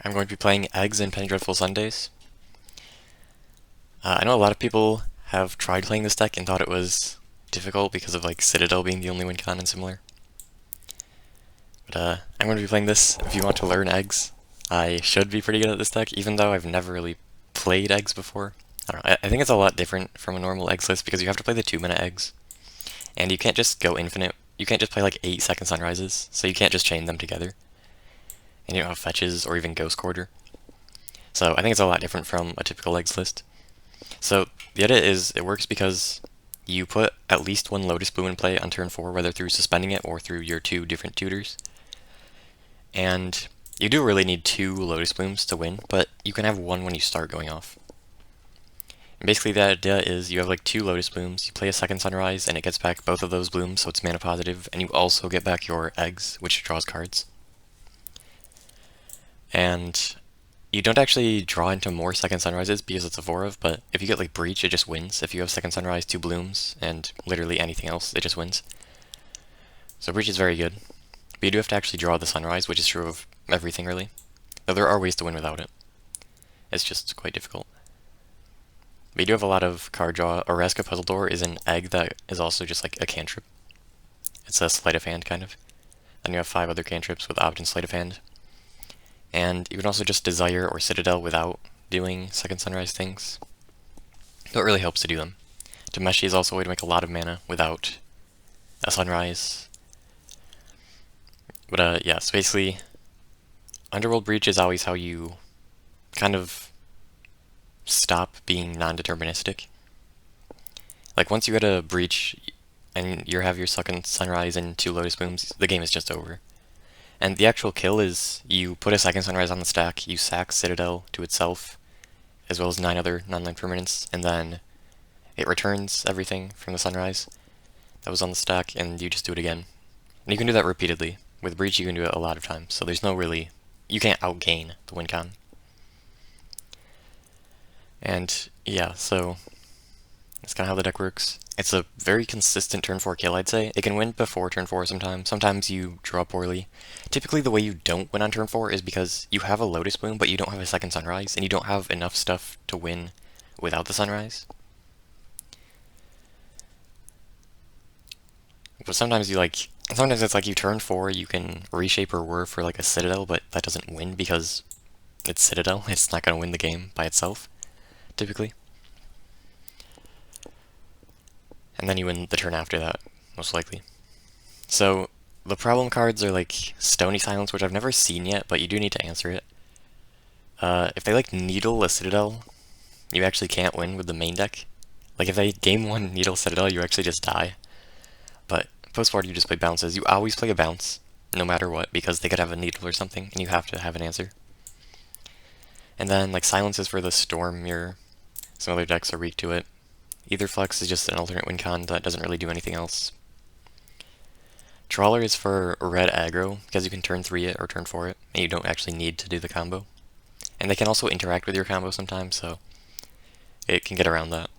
I'm going to be playing Eggs and Penny Dreadful Sundays. I know a lot of people have tried playing this deck and thought it was difficult because of like Citadel being the only win con and similar. But I'm going to be playing this if you want to learn Eggs. I should be pretty good at this deck, even though I've never really played Eggs before. I don't know, I think it's a lot different from a normal Eggs list because you have to play the 2-minute Eggs. And you can't just go infinite. You can't just play like 8-second Sunrises, so you can't just chain them together. And you don't have fetches or even Ghost Quarter. So I think it's a lot different from a typical Eggs list. So the idea is it works because you put at least one Lotus Bloom in play on turn 4, whether through suspending it or through your 2 different tutors. And you do really need 2 Lotus Blooms to win, but you can have 1 when you start going off. And basically the idea is you have like 2 Lotus Blooms, you play a second Sunrise, and it gets back both of those blooms, so it's mana positive, and you also get back your Eggs, which draws cards. And you don't actually draw into more second Sunrises because it's a Vorov, but if you get like Breach, it just wins. If you have second Sunrise, 2 blooms, and literally anything else, it just wins. So Breach is very good. But you do have to actually draw the Sunrise, which is true of everything really. Though there are ways to win without it. It's just quite difficult. But you do have a lot of card draw. Oraska Puzzle Door is an egg that is also just like a cantrip. It's a sleight of hand kind of. Then you have 5 other cantrips with Opt and Sleight of Hand. And you can also just Desire or Citadel without doing second Sunrise things. So it really helps to do them. Tameshi is also a way to make a lot of mana without a Sunrise. But yeah, so basically, Underworld Breach is always how you kind of stop being non-deterministic. Like once you get a Breach and you have your second Sunrise and 2 Lotus Blooms, the game is just over. And the actual kill is you put a second Sunrise on the stack, you sack Citadel to itself, as well as 9 other non-land permanents, and then it returns everything from the Sunrise that was on the stack, and you just do it again. And you can do that repeatedly. With Breach, you can do it a lot of times, so there's no really... you can't outgain the win con. And yeah, so that's kind of how the deck works. It's a very consistent turn 4 kill, I'd say. It can win before turn 4 sometimes. Sometimes you draw poorly. Typically the way you don't win on turn 4 is because you have a Lotus Bloom, but you don't have a second Sunrise, and you don't have enough stuff to win without the Sunrise. But sometimes sometimes it's like you turn 4, you can reshape or whir for like a Citadel, but that doesn't win because it's Citadel. It's not going to win the game by itself, typically. And then you win the turn after that, most likely. So, the problem cards are like Stony Silence, which I've never seen yet, but you do need to answer it. If they like Needle a Citadel, you actually can't win with the main deck. Like if they game 1 Needle Citadel, you actually just die. But post-board you just play bounces. You always play a bounce, no matter what, because they could have a Needle or something, and you have to have an answer. And then like Silence is for the Storm Mirror. Some other decks are weak to it. Aetherflux is just an alternate win con that doesn't really do anything else. Trawler is for red aggro, because you can turn 3 it or turn 4 it, and you don't actually need to do the combo. And they can also interact with your combo sometimes, so it can get around that.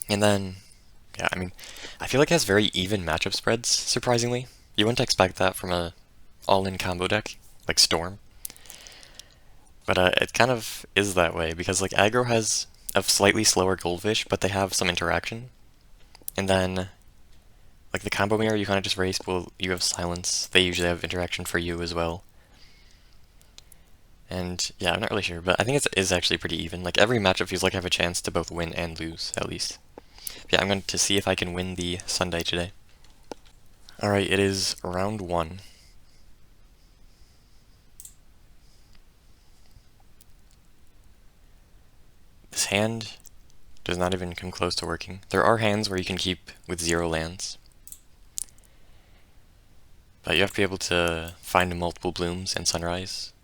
And then, yeah, I mean, I feel like it has very even matchup spreads, surprisingly. You wouldn't expect that from a all-in combo deck, like Storm. But it kind of is that way, because like aggro has a slightly slower Goldfish, but they have some interaction. And then, like the combo mirror, you kind of just race, well, you have Silence. They usually have interaction for you as well. And yeah, I'm not really sure, but I think it is actually pretty even. Like every matchup feels like I have a chance to both win and lose, at least. But yeah, I'm going to see if I can win the Sunday today. Alright, it is round 1. This hand does not even come close to working. There are hands where you can keep with 0 lands. But you have to be able to find multiple blooms and Sunrise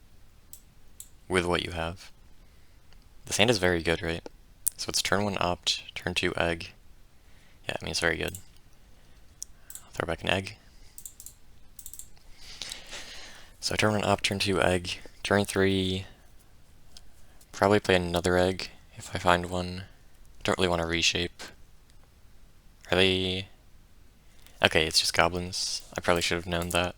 with what you have. This hand is very good, right? So it's turn 1 Opt, turn 2 Egg. Yeah, I mean it's very good. I'll throw back an Egg. So turn 1 Opt, turn 2 Egg, turn 3... probably play another Egg if I find one. Don't really want to reshape. Are they... okay, it's just Goblins. I probably should have known that.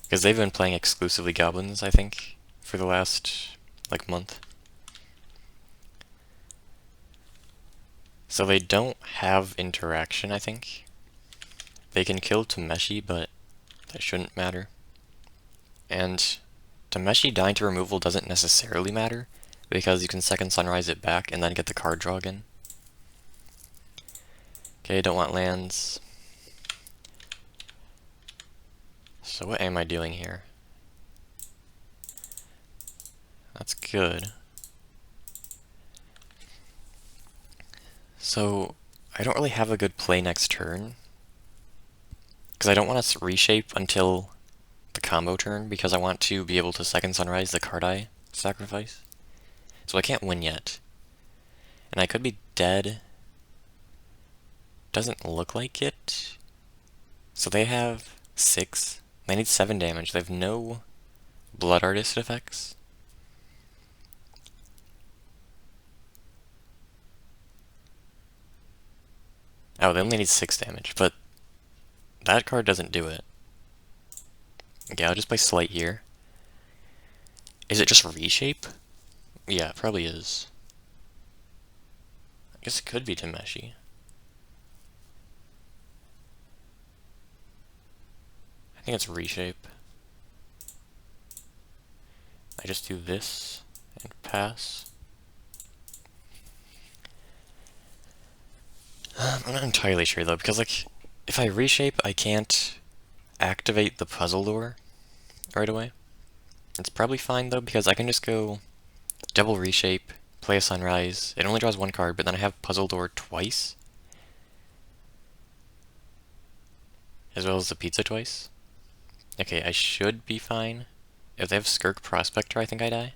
Because they've been playing exclusively Goblins, I think, for the last, like, month. So they don't have interaction, I think. They can kill Tameshi, but that shouldn't matter. And Tameshi dying to removal doesn't necessarily matter, because you can second sunrise it back and then get the card draw again. Okay, don't want lands. So what am I doing here? That's good. So I don't really have a good play next turn, because I don't want to reshape until the combo turn, because I want to be able to second sunrise the card I sacrifice. So I can't win yet. And I could be dead. Doesn't look like it. So they have 6. They need 7 damage. They have no Blood Artist effects. Oh, they only need 6 damage, but that card doesn't do it. Okay, I'll just play Slight here. Is it just Reshape? Yeah, it probably is. I guess it could be Tameshi. I think it's Reshape. I just do this and pass. I'm not entirely sure though, because like, if I reshape, I can't activate the puzzle door right away. It's probably fine though, because I can just go double reshape, play a sunrise. It only draws 1 card, but then I have puzzle door twice, as well as the pizza twice. Okay, I should be fine. If they have Skirk Prospector, I think I die.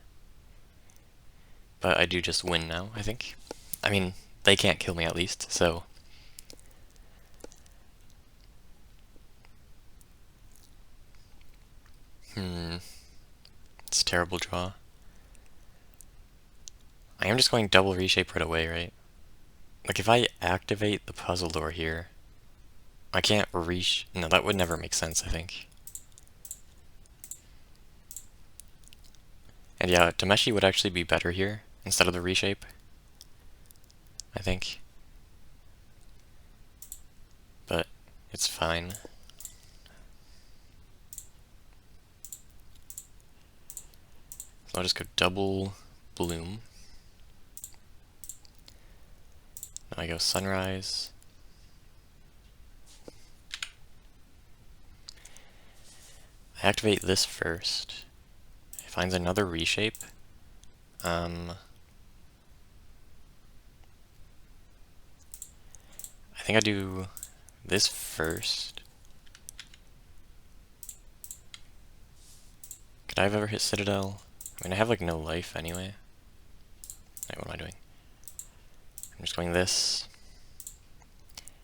But I do just win now, I think. I mean, they can't kill me at least, so. It's a terrible draw. I am just going double reshape right away, right? Like, if I activate the puzzle door here, I can't no, that would never make sense, I think. And yeah, Tameshi would actually be better here, instead of the reshape, I think. But, it's fine. So I'll just go double bloom. Now I go sunrise. I activate this first. It finds another reshape. I think I do this first. Could I have ever hit Citadel? I mean, I have like no life anyway. Wait, what am I doing? I'm just going this.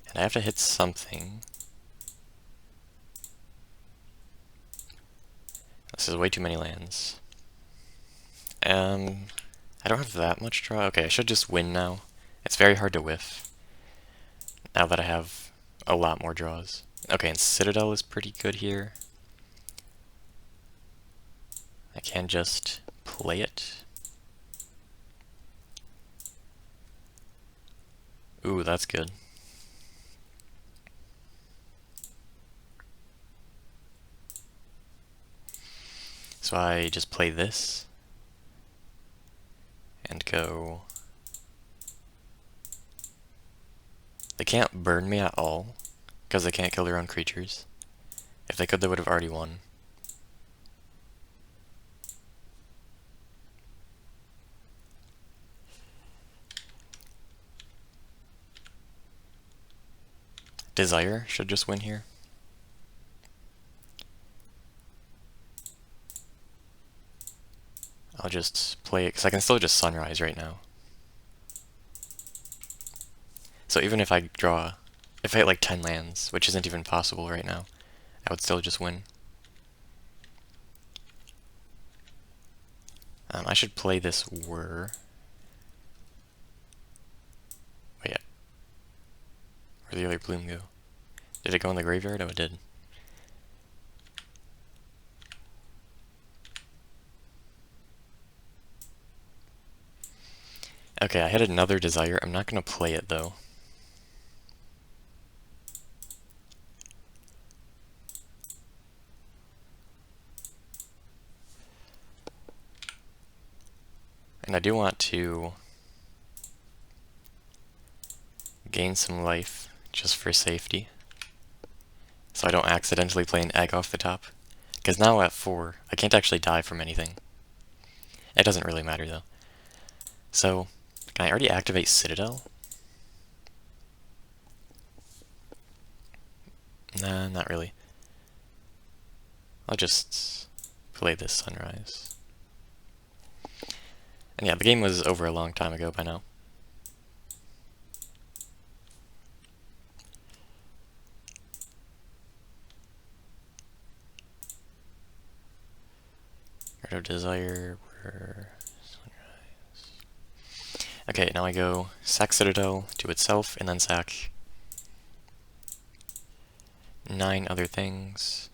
And I have to hit something. This is way too many lands. I don't have that much draw. Okay, I should just win now. It's very hard to whiff, now that I have a lot more draws. Okay, and Citadel is pretty good here. I can just play it. Ooh, that's good. So I just play this and go. They can't burn me at all because they can't kill their own creatures. If they could, they would have already won. Desire should just win here. I'll just play it, because I can still just sunrise right now. So even if I draw, if I hit like 10 lands, which isn't even possible right now, I would still just win. I should play this Whir. Wait, where'd the other bloom go? Did it go in the graveyard? Oh, it did. Okay, I had another desire. I'm not gonna play it though. And I do want to gain some life just for safety, so I don't accidentally play an egg off the top. Because now at 4, I can't actually die from anything. It doesn't really matter though. So, can I already activate Citadel? Nah, not really. I'll just play this Sunrise. And yeah, the game was over a long time ago by now. Art of Desire, Sunrise. Okay, now I go sack Citadel to itself, and then sack 9 other things.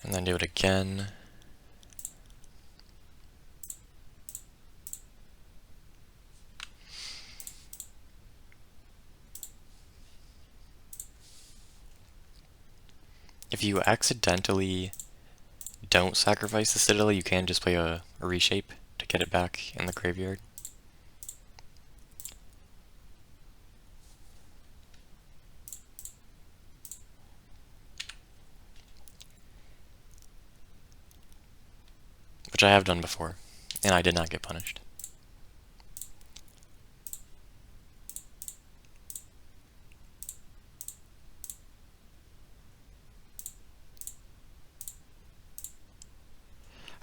And then do it again. If you accidentally don't sacrifice the Citadel, you can just play a reshape to get it back in the graveyard. Which I have done before, and I did not get punished.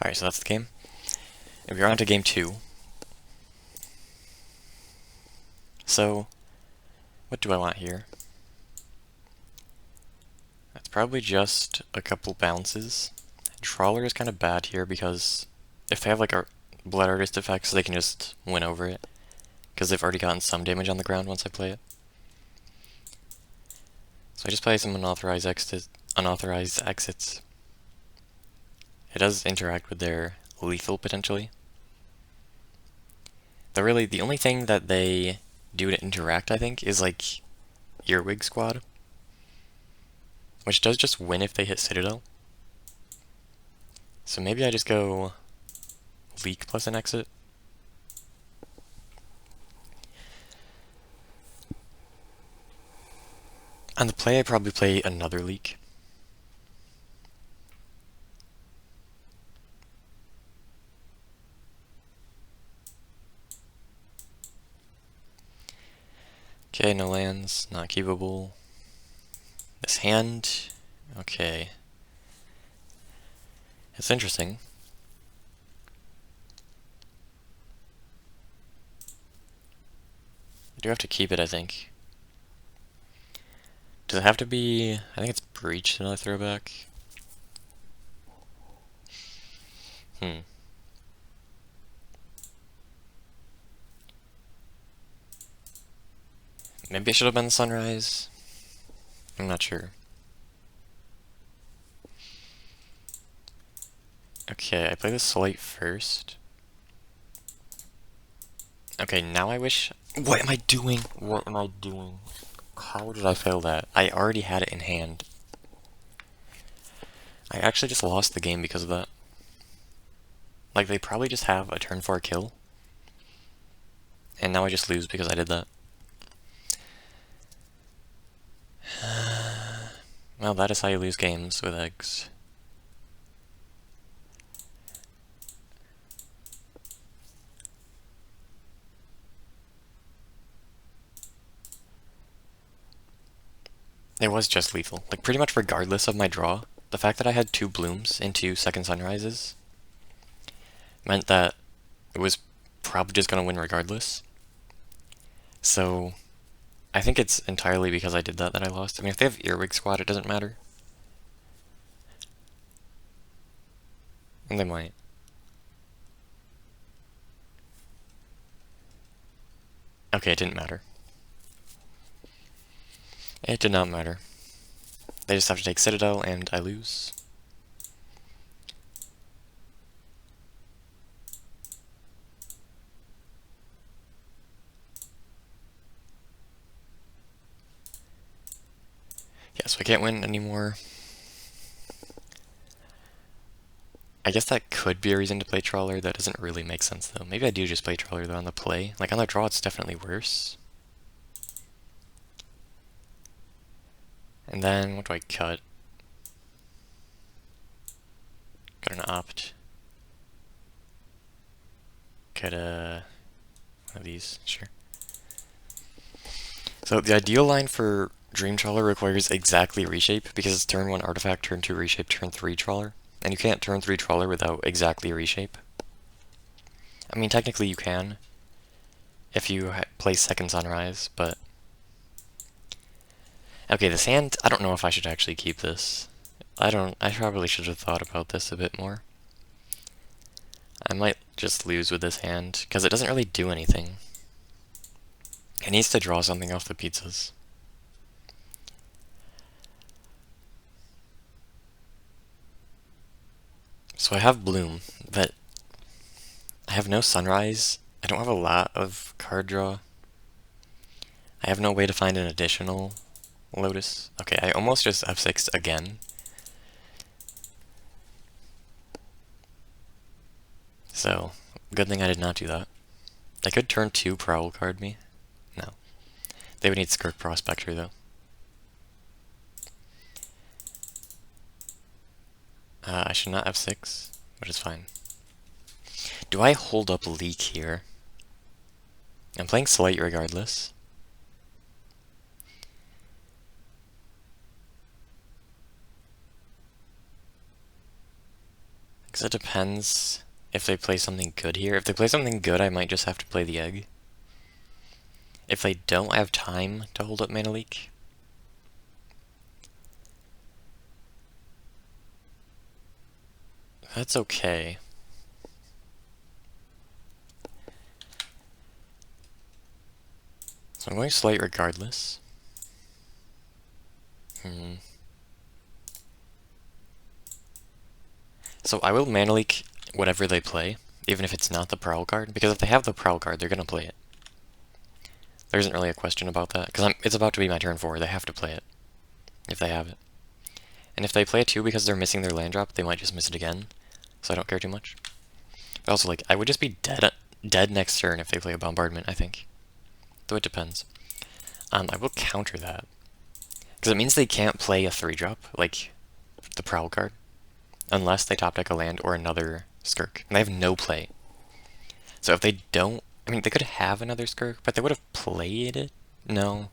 Alright, so that's the game. If you're on to game 2. So, what do I want here? That's probably just a couple bounces. Trawler is kind of bad here because if they have like a Blood Artist effects, they can just win over it. Because they've already gotten some damage on the ground once I play it. So I just play some unauthorized exits. It does interact with their lethal, potentially. Though really, the only thing that they do to interact, I think, is like Earwig Squad. Which does just win if they hit Citadel. So maybe I just go Leak plus an exit. On the play, I probably play another Leak. Okay, no lands, not keepable. This hand, okay. It's interesting. I do have to keep it, I think. Does it have to be... I think it's Breach, another throwback. Maybe it should have been Sunrise. I'm not sure. Okay, I play the Slight first. Okay, now I wish... What am I doing? What am I doing? How did I fail that? I already had it in hand. I actually just lost the game because of that. Like, they probably just have a turn 4 kill. And now I just lose because I did that. Well, that is how you lose games with eggs. It was just lethal. Like, pretty much regardless of my draw, the fact that I had 2 blooms into second sunrises meant that it was probably just gonna win regardless. So, I think it's entirely because I did that I lost. I mean, if they have Earwig Squad, it doesn't matter. And they might. Okay, it didn't matter. It did not matter. They just have to take Citadel, and I lose. Yeah, so I can't win anymore. I guess that could be a reason to play Trawler. That doesn't really make sense, though. Maybe I do just play Trawler, though, on the play. Like, on the draw, it's definitely worse. And then, what do I cut? Cut an opt. Cut one of these, sure. So the ideal line for Dream Trawler requires exactly reshape, because it's turn 1 artifact, turn 2 reshape, turn 3 Trawler. And you can't turn 3 Trawler without exactly reshape. I mean, technically you can, if you play Second Sunrise, but... Okay, this hand, I don't know if I should actually keep this. I probably should have thought about this a bit more. I might just lose with this hand, because it doesn't really do anything. It needs to draw something off the pizzas. So I have Bloom, but I have no Sunrise. I don't have a lot of card draw. I have no way to find an additional Lotus. Okay, I almost just F6 again. So, good thing I did not do that. I could turn 2 Prowl card me. No. They would need Skirk Prospector, though. I should not F6, but it's fine. Do I hold up Leak here? I'm playing Slight regardless. Because it depends if they play something good here. If they play something good, I might just have to play the Egg. If they don't have time to hold up Mana Leak. That's okay. So I'm going Slight regardless. So I will Mana Leak whatever they play, even if it's not the Prowl card, because if they have the Prowl card, they're gonna play it. There isn't really a question about that, because it's about to be my turn 4, they have to play it, if they have it. And if they play it too because they're missing their land drop, they might just miss it again, so I don't care too much. But also, like, I would just be dead next turn if they play a Bombardment, I think. Though it depends. I will counter that, because it means they can't play a 3-drop, like the Prowl card, unless they top deck a land or another Skirk, and they have no play. So if they don't, I mean, they could have another Skirk, but they would have played it? No.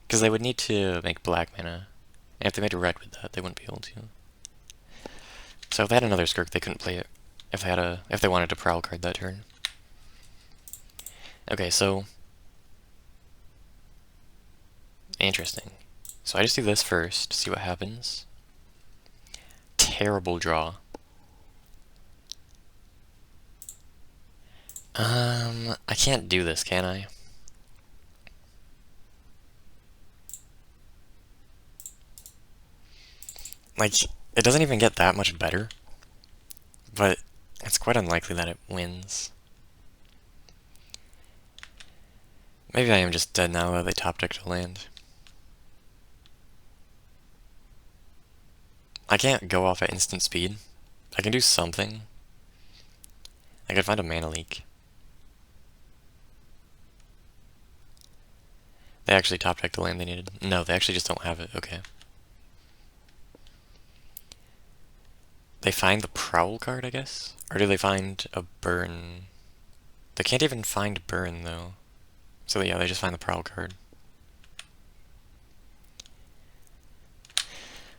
Because they would need to make black mana, and if they made a red with that, they wouldn't be able to. So if they had another Skirk, they couldn't play it, if they wanted to Prowl card that turn. Okay, so... Interesting. So I just do this first, see what happens. Terrible draw. I can't do this, can I? Like, it doesn't even get that much better, but it's quite unlikely that it wins. Maybe I am just dead now that they top decked a land. I can't go off at instant speed. I can do something. I could find a Mana Leak. They actually top decked the land they needed. No, they actually just don't have it. Okay. They find the Prowl card, I guess? Or do they find a Burn? They can't even find Burn, though. So yeah, they just find the Prowl card.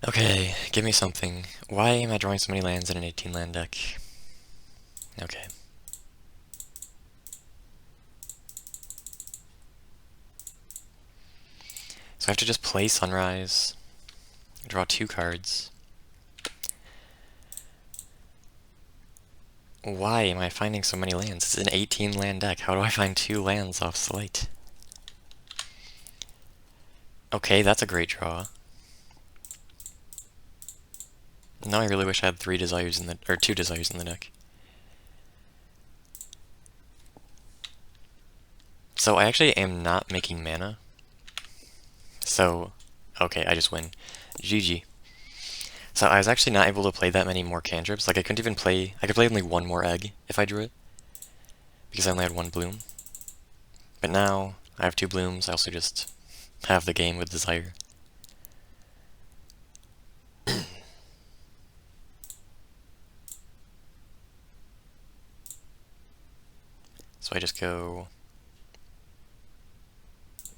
Okay, give me something. Why am I drawing so many lands in an 18-land deck? Okay. So I have to just play Sunrise, draw 2 cards. Why am I finding so many lands? It's an 18 land deck. How do I find 2 lands off slate? Okay, that's a great draw. Now I really wish I had 3 desires in the, or 2 desires in the deck. So I actually am not making mana. So, okay, I just win. GG. So I was actually not able to play that many more cantrips. Like I couldn't even play, I could play only 1 more egg if I drew it. Because I only had 1 bloom. But now, I have 2 blooms, I also just have the game with desire. So I just go...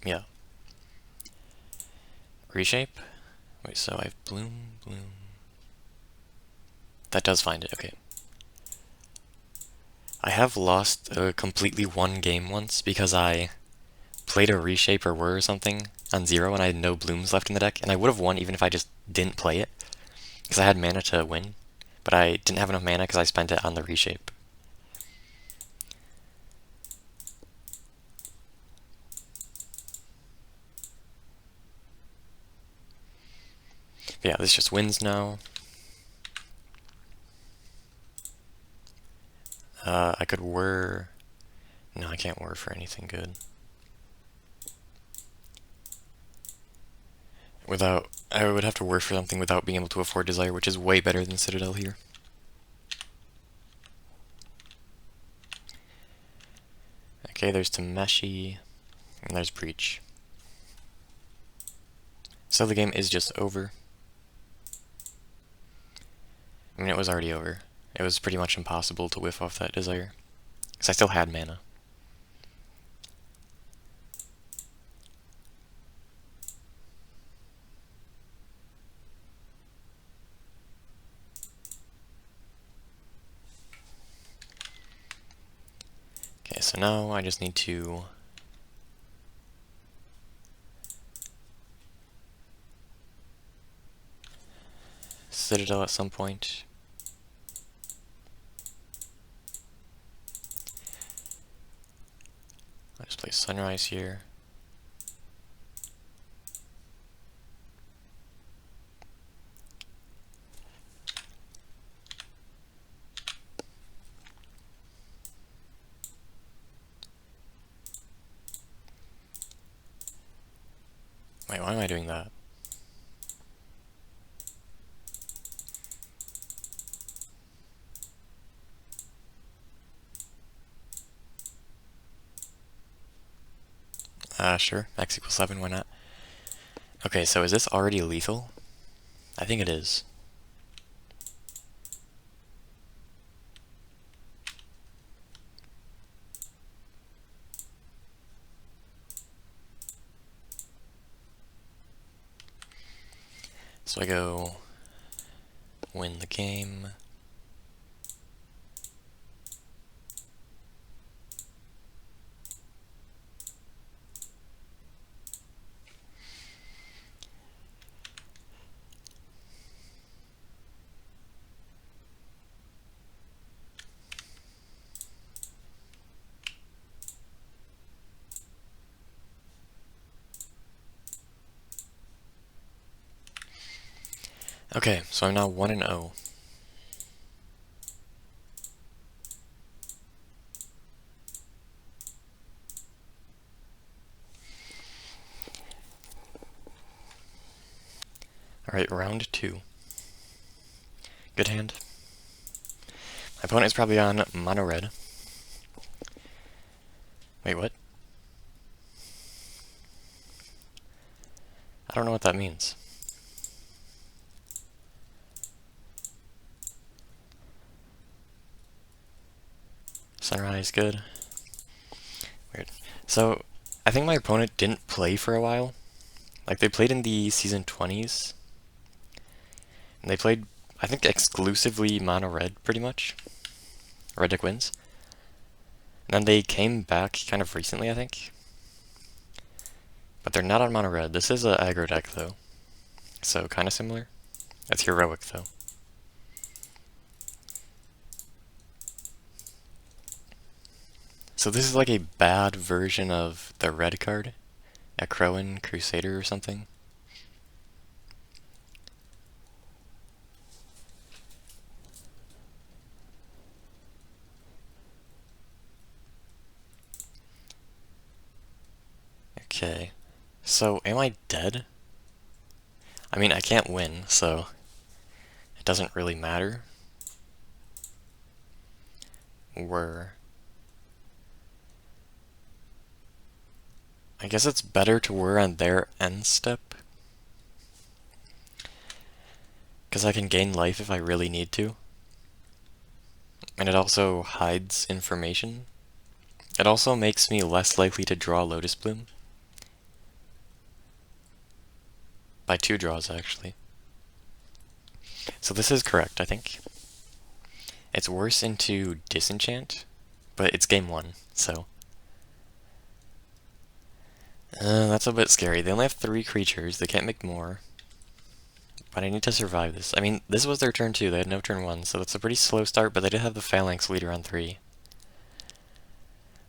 yeah. Reshape? Wait, so I have bloom, bloom... That does find it, okay. I have lost completely 1 game once because I played a reshape or whir or something on 0 and I had no blooms left in the deck, and I would have won even if I just didn't play it, because I had mana to win, but I didn't have enough mana because I spent it on the reshape. But yeah, this just wins now. I could whir... No, I can't whir for anything good. I would have to whir for something without being able to afford desire, which is way better than Citadel here. Okay, there's Tameshi, and there's Breach. So the game is just over. I mean, it was already over. It was pretty much impossible to whiff off that desire, because I still had mana. Okay, so now I just need to... Citadel at some point. I'll just play Sunrise here. Wait, why am I doing that? Sure. X equals 7, why not? Okay, so is this already lethal? I think it is. So I go... win the game. Okay, so I'm now 1-0. Alright, round 2. Good hand. My opponent is probably on mono red. Wait, what? I don't know what that means. Sunrise, good. Weird. So, I think my opponent didn't play for a while. Like, they played in the season 20s. And they played, I think, exclusively mono red, pretty much. Red deck wins. And then they came back kind of recently, I think. But they're not on mono red. This is a aggro deck, though. So, kind of similar. It's heroic, though. So this is like a bad version of the red card, a Crowan Crusader or something. Okay, so am I dead? I mean, I can't win, so it doesn't really matter. I guess it's better to whir on their end step, because I can gain life if I really need to. And it also hides information. It also makes me less likely to draw Lotus Bloom. By 2 draws, actually. So this is correct, I think. It's worse into Disenchant, but it's game 1, so... that's a bit scary. They only have 3 creatures, they can't make more. But I need to survive this. I mean, this was their turn 2, they had no turn 1, so it's a pretty slow start, but they did have the Phalanx leader on 3.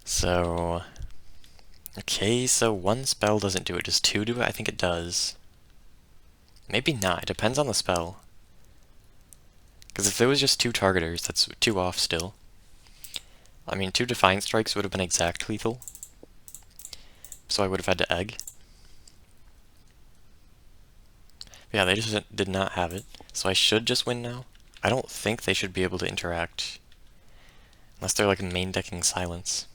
So... Okay, so 1 spell doesn't do it, does 2 do it? I think it does. Maybe not, it depends on the spell. Because if there was just 2 targeters, that's 2 off still. I mean, 2 Defiant Strikes would have been exact lethal. So I would have had to egg. Yeah, they just did not have it. So I should just win now. I don't think they should be able to interact. Unless they're like main decking Silence.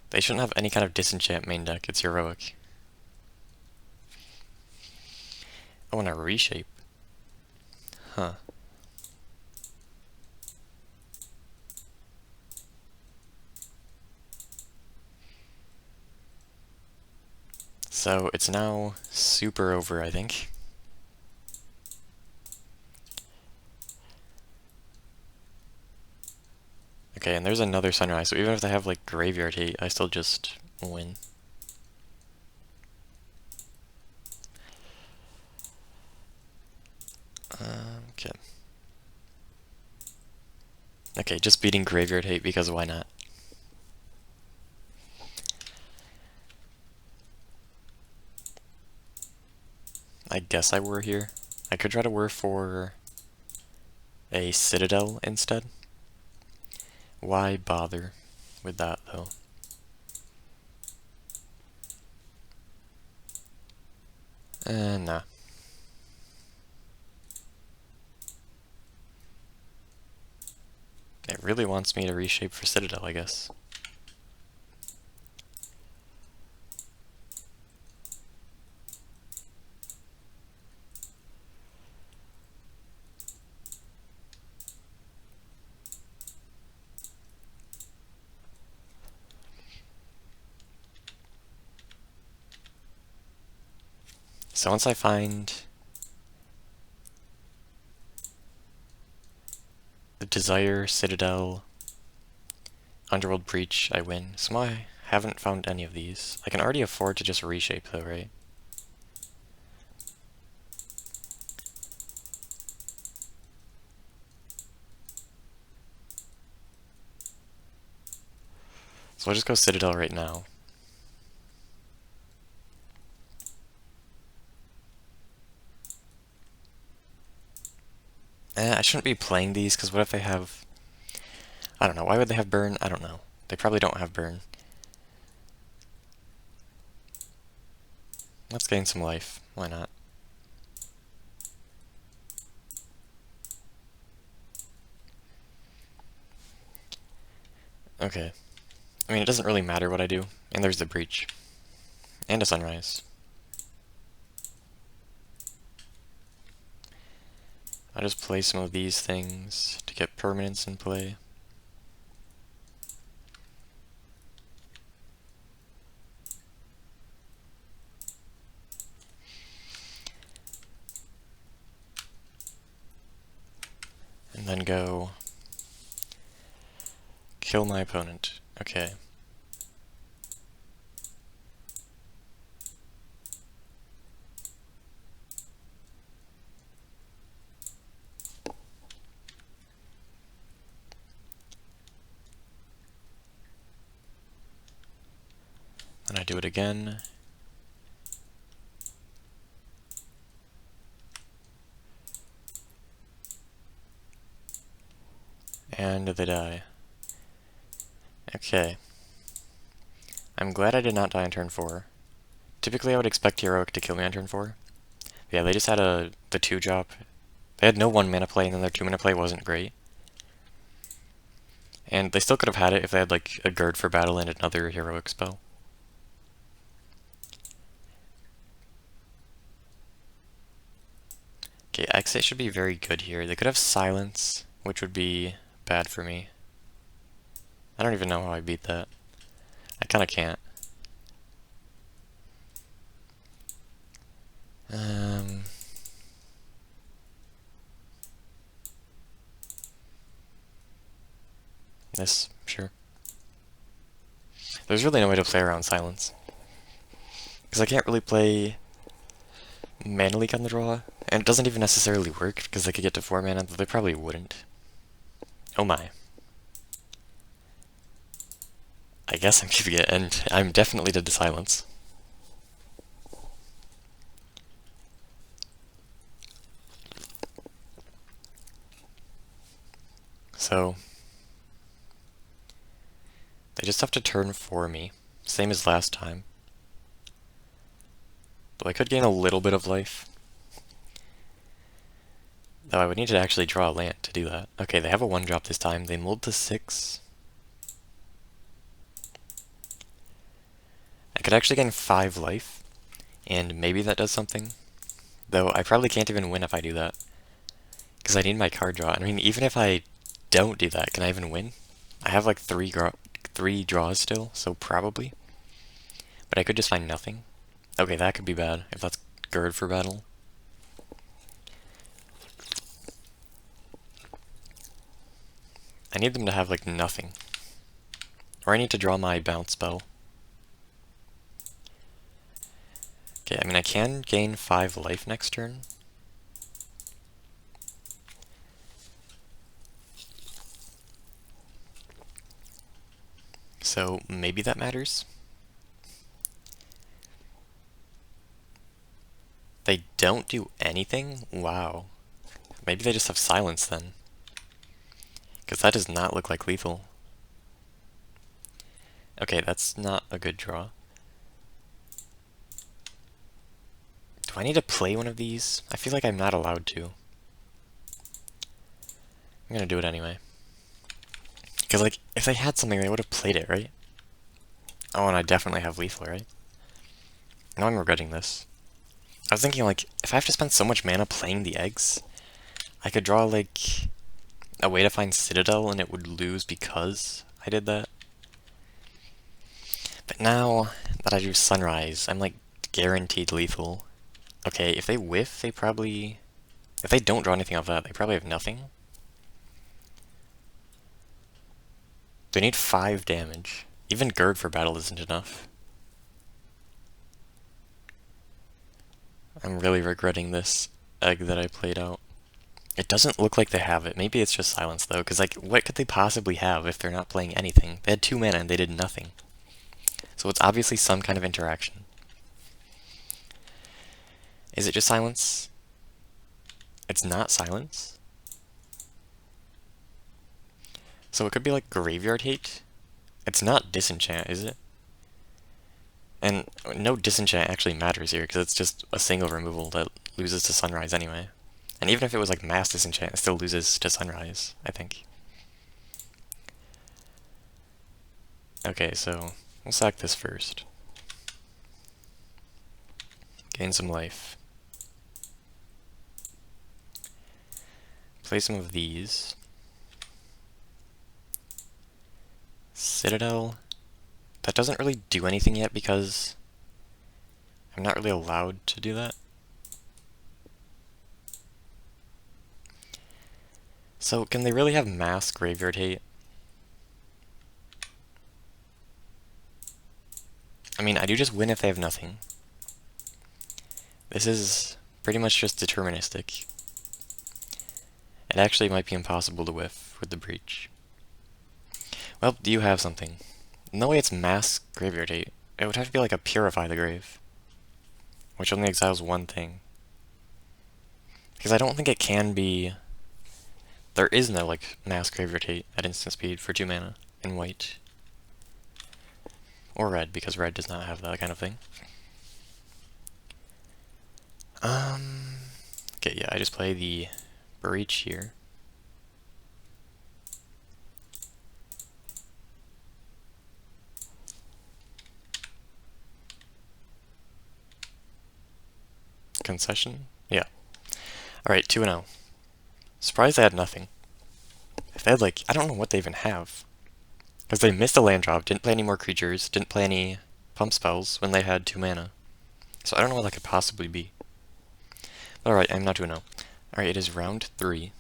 They shouldn't have any kind of disenchant main deck, it's heroic. Oh, and a reshape. Huh. So it's now super over, I think. Okay, and there's another Sunrise, so even if they have like Graveyard Hate, I still just win. Okay. Okay, just beating Graveyard Hate because why not? I guess I were here. I could try to whir for a Citadel instead. Why bother with that though? Nah. It really wants me to reshape for Citadel, I guess. So once I find the Desire, Citadel, Underworld Breach, I win. So I haven't found any of these. I can already afford to just reshape though, right? So I'll just go Citadel right now. I shouldn't be playing these, because what if they have... I don't know, why would they have Burn? I don't know. They probably don't have Burn. Let's gain some life. Why not? Okay. I mean, it doesn't really matter what I do. And there's the Breach. And a Sunrise. I'll just play some of these things to get permanence in play. And then go kill my opponent. Okay. do it again. And they die. Okay. I'm glad I did not die on turn 4. Typically I would expect Heroic to kill me on turn 4. Yeah, they just had the 2-drop. They had no 1 mana play, and then their 2 mana play wasn't great. And they still could have had it if they had like a Gird for Battle and another Heroic spell. Okay, Exit should be very good here. They could have Silence, which would be bad for me. I don't even know how I beat that. I kinda can't. This, sure. There's really no way to play around Silence. Because I can't really play Mana Leak on the draw, and it doesn't even necessarily work, because they could get to 4 mana, but they probably wouldn't. Oh my. I guess I'm keeping it, and I'm definitely dead to Silence. So, they just have to turn for me, same as last time. Though I could gain a little bit of life. Though I would need to actually draw a land to do that. Okay, they have a 1-drop this time. They mulled to 6. I could actually gain 5 life, and maybe that does something. Though I probably can't even win if I do that. Because I need my card draw. I mean, even if I don't do that, can I even win? I have like 3 draws still, so probably. But I could just find nothing. Okay, that could be bad, if that's Gird for Battle. I need them to have like nothing. Or I need to draw my bounce spell. Okay, I mean I can gain 5 life next turn. So maybe that matters. They don't do anything? Wow. Maybe they just have Silence then. Because that does not look like lethal. Okay, that's not a good draw. Do I need to play one of these? I feel like I'm not allowed to. I'm gonna do it anyway. Because, like, if they had something, they would have played it, right? Oh, and I definitely have lethal, right? Now I'm regretting this. I was thinking, like, if I have to spend so much mana playing the eggs, I could draw, like, a way to find Citadel and it would lose because I did that. But now that I do Sunrise, I'm, like, guaranteed lethal. Okay, if they whiff, they probably... If they don't draw anything off that, they probably have nothing. They need 5 damage. Even Gird for Battle isn't enough. I'm really regretting this egg that I played out. It doesn't look like they have it. Maybe it's just Silence, though, because, like, what could they possibly have if they're not playing anything? They had 2 mana and they did nothing. So it's obviously some kind of interaction. Is it just Silence? It's not Silence? So it could be like Graveyard Hate? It's not Disenchant, is it? And no Disenchant actually matters here, because it's just a single removal that loses to Sunrise anyway. And even if it was like Mass Disenchant, it still loses to Sunrise, I think. Okay, so we'll sack this first. Gain some life. Play some of these. Citadel. That doesn't really do anything yet because I'm not really allowed to do that. So can they really have Mass Graveyard Hate? I mean, I do just win if they have nothing. This is pretty much just deterministic. It actually might be impossible to whiff with the Breach. Well, do you have something? No way it's Mass Graveyard Hate. It would have to be like a Purify the Grave, which only exiles one thing. Because I don't think it can be... There is no, like, Mass Grave Rotate at instant speed for 2 mana in white. Or red, because red does not have that kind of thing. Okay, yeah, I just play the Breach here. Concession? Yeah. Alright, 2-0. Surprised they had nothing. If they had, like, I don't know what they even have. Because they missed a land drop, didn't play any more creatures, didn't play any pump spells when they had 2 mana. So I don't know what that could possibly be. But alright, I'm not 2-0. Alright, it is round 3.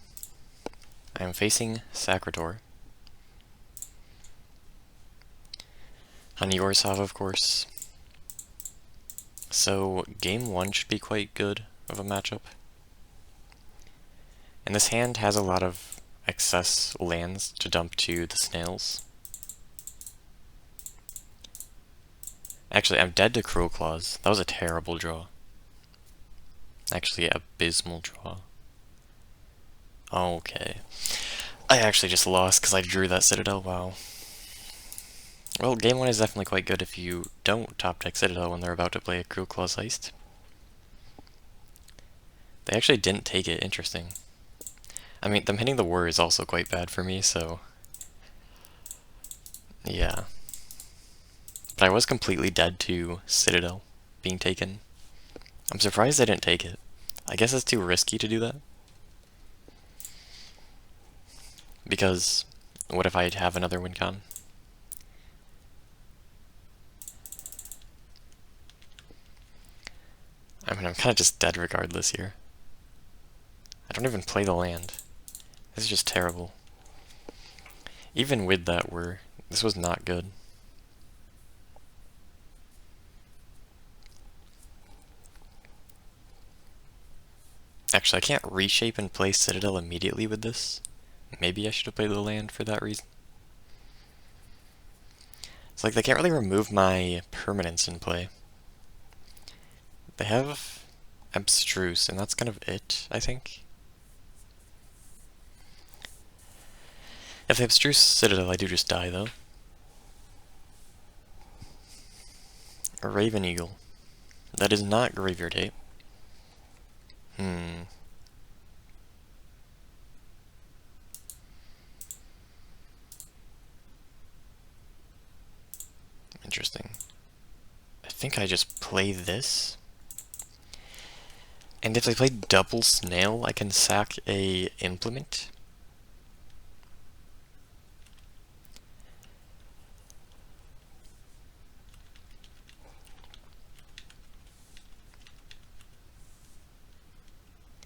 I am facing Sacritor. On Yorzhov, of course. So, game 1 should be quite good of a matchup. And this hand has a lot of excess lands to dump to the snails. Actually, I'm dead to Cruel Claws. That was a terrible draw. Actually, abysmal draw. Okay. I actually just lost because I drew that Citadel, wow. Well, game 1 is definitely quite good if you don't top deck Citadel when they're about to play a Cruel Claws Heist. They actually didn't take it, interesting. I mean, them hitting the Whir is also quite bad for me, so... yeah. But I was completely dead to Citadel being taken. I'm surprised they didn't take it. I guess it's too risky to do that. Because, what if I have another win con? I mean, I'm kind of just dead regardless here. I don't even play the land. This is just terrible. Even with that Whir, this was not good. Actually, I can't reshape and play Citadel immediately with this. Maybe I should have played the land for that reason. It's like they can't really remove my permanence in play. They have Abstruse, and that's kind of it, I think. If they Abstruse Citadel, I do just die, though. A Raven Eagle. That is not Graveyard Hate. Interesting. I think I just play this. And if I play double Snail, I can sack a Implement.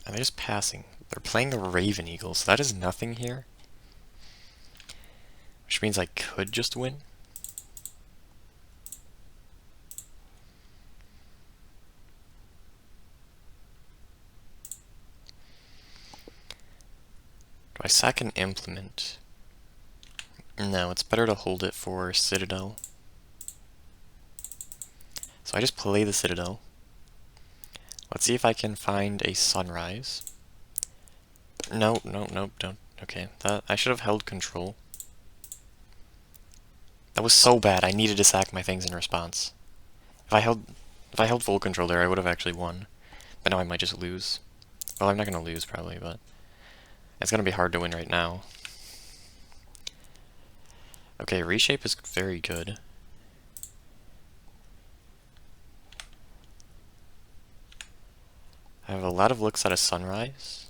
And they're just passing. They're playing the Raven Eagle, so that is nothing here. Which means I could just win. Do I sack an Implement? No, it's better to hold it for Citadel. So I just play the Citadel. Let's see if I can find a Sunrise. No, don't. Okay, that I should have held control. That was so bad. I needed to sack my things in response. If I held full control there, I would have actually won. But now I might just lose. Well, I'm not gonna lose probably, but it's gonna be hard to win right now. Okay, reshape is very good. I have a lot of looks at a Sunrise.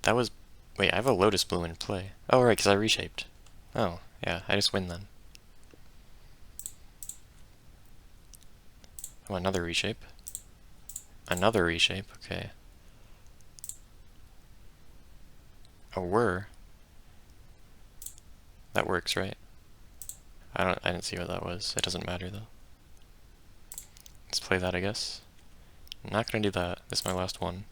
That was... wait, I have a Lotus Blue in play. Oh, right, because I reshaped. Oh, yeah, I just win then. Oh, another reshape. Another reshape, okay. A Whir. That works, right? I didn't see what that was. It doesn't matter though. Let's play that, I guess. I'm not gonna do that. This is my last one.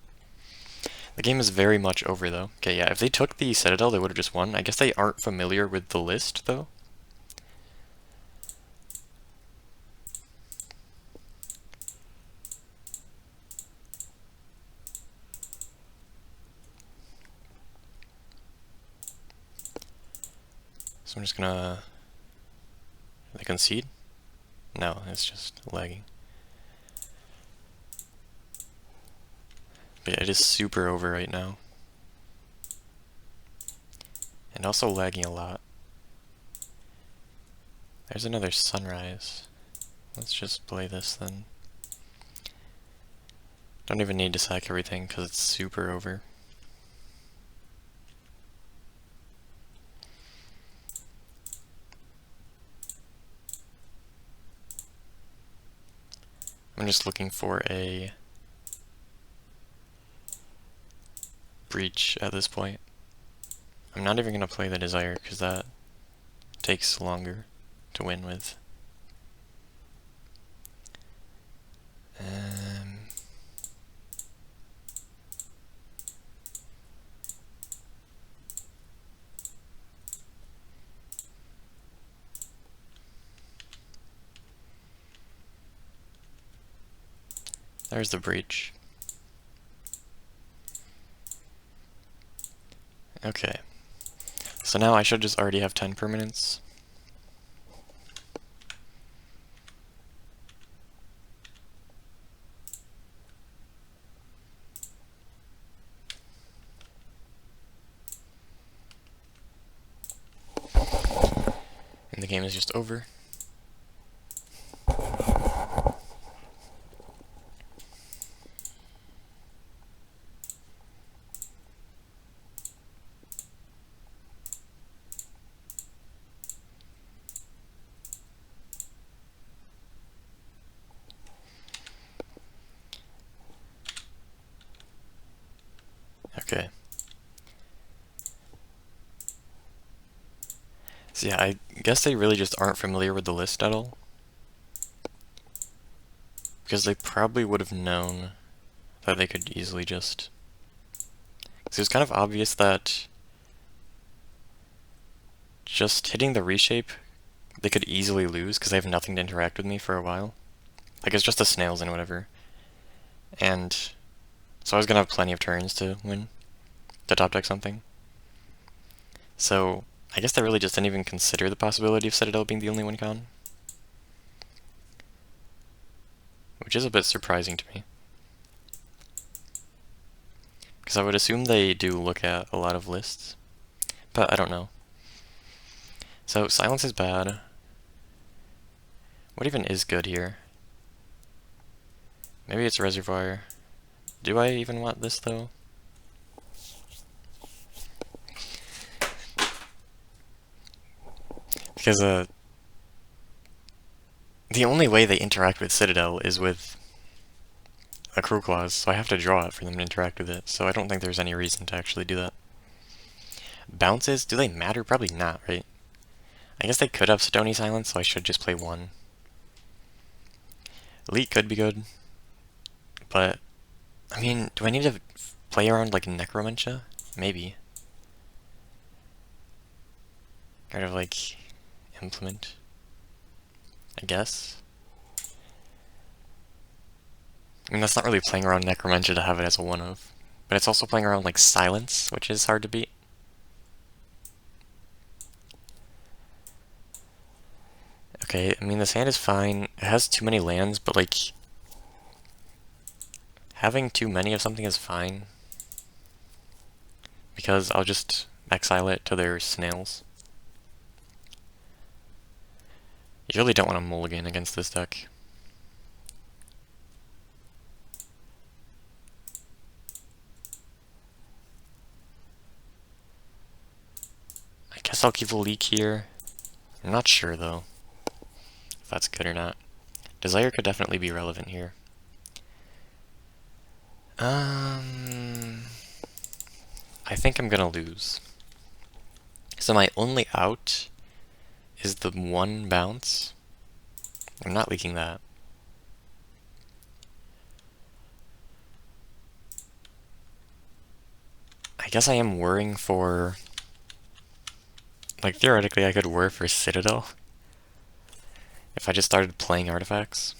The game is very much over, though. Okay, yeah, if they took the Citadel, they would have just won. I guess they aren't familiar with the list, though. So I'm just gonna... They concede? No, it's just lagging. But yeah, it is super over right now. And also lagging a lot. There's another sunrise. Let's just play this then. Don't even need to sack everything because it's super over. I'm just looking for a breach at this point. I'm not even going to play the Desire because that takes longer to win with. There's the breach. Okay. So now I should just already have 10 permanents. And the game is just over. Okay. So yeah, I guess they really just aren't familiar with the list at all. Because they probably would have known that they could easily just... Because it was kind of obvious that just hitting the reshape, they could easily lose because they have nothing to interact with me for a while. Like, it's just the snails and whatever. And so I was going to have plenty of turns to win, to top deck something. So I guess they really just didn't even consider the possibility of Citadel being the only win con. Which is a bit surprising to me. Because I would assume they do look at a lot of lists. But I don't know. So silence is bad. What even is good here? Maybe it's reservoir. Do I even want this though? Because the only way they interact with Citadel is with a crew clause, so I have to draw it for them to interact with it, so I don't think there's any reason to actually do that. Bounces, do they matter? Probably not, right? I guess they could have Stony Silence, so I should just play one. Elite could be good, but, I mean, do I need to play around like Necromantia? Maybe. Kind of like implement, I guess. I mean, that's not really playing around Necromantia to have it as a one-of, but it's also playing around like Silence, which is hard to beat. Okay, I mean, this hand is fine. It has too many lands, but like, having too many of something is fine. Because I'll just exile it to their snails. You really don't want to mulligan against this deck. I guess I'll keep a leak here. I'm not sure though, if that's good or not. Desire could definitely be relevant here. I think I'm gonna lose. So my only out is the one bounce. I'm not leaking that. guess I am worrying for... Like, theoretically, I could worry for Citadel if I just started playing artifacts.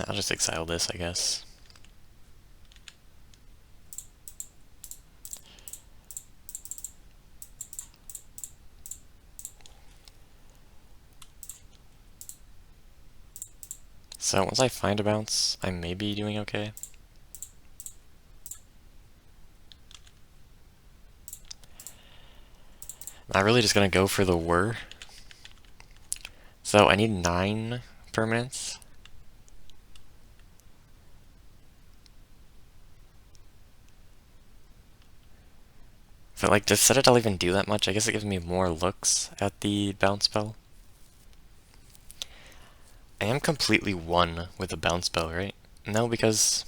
I'll just exile this, I guess. So once I find a bounce, I may be doing okay. I'm really just gonna go for the whir. So I need 9 permanents. But like, does Citadel even do that much? I guess it gives me more looks at the bounce spell. I am completely one with the bounce spell, right? No, because...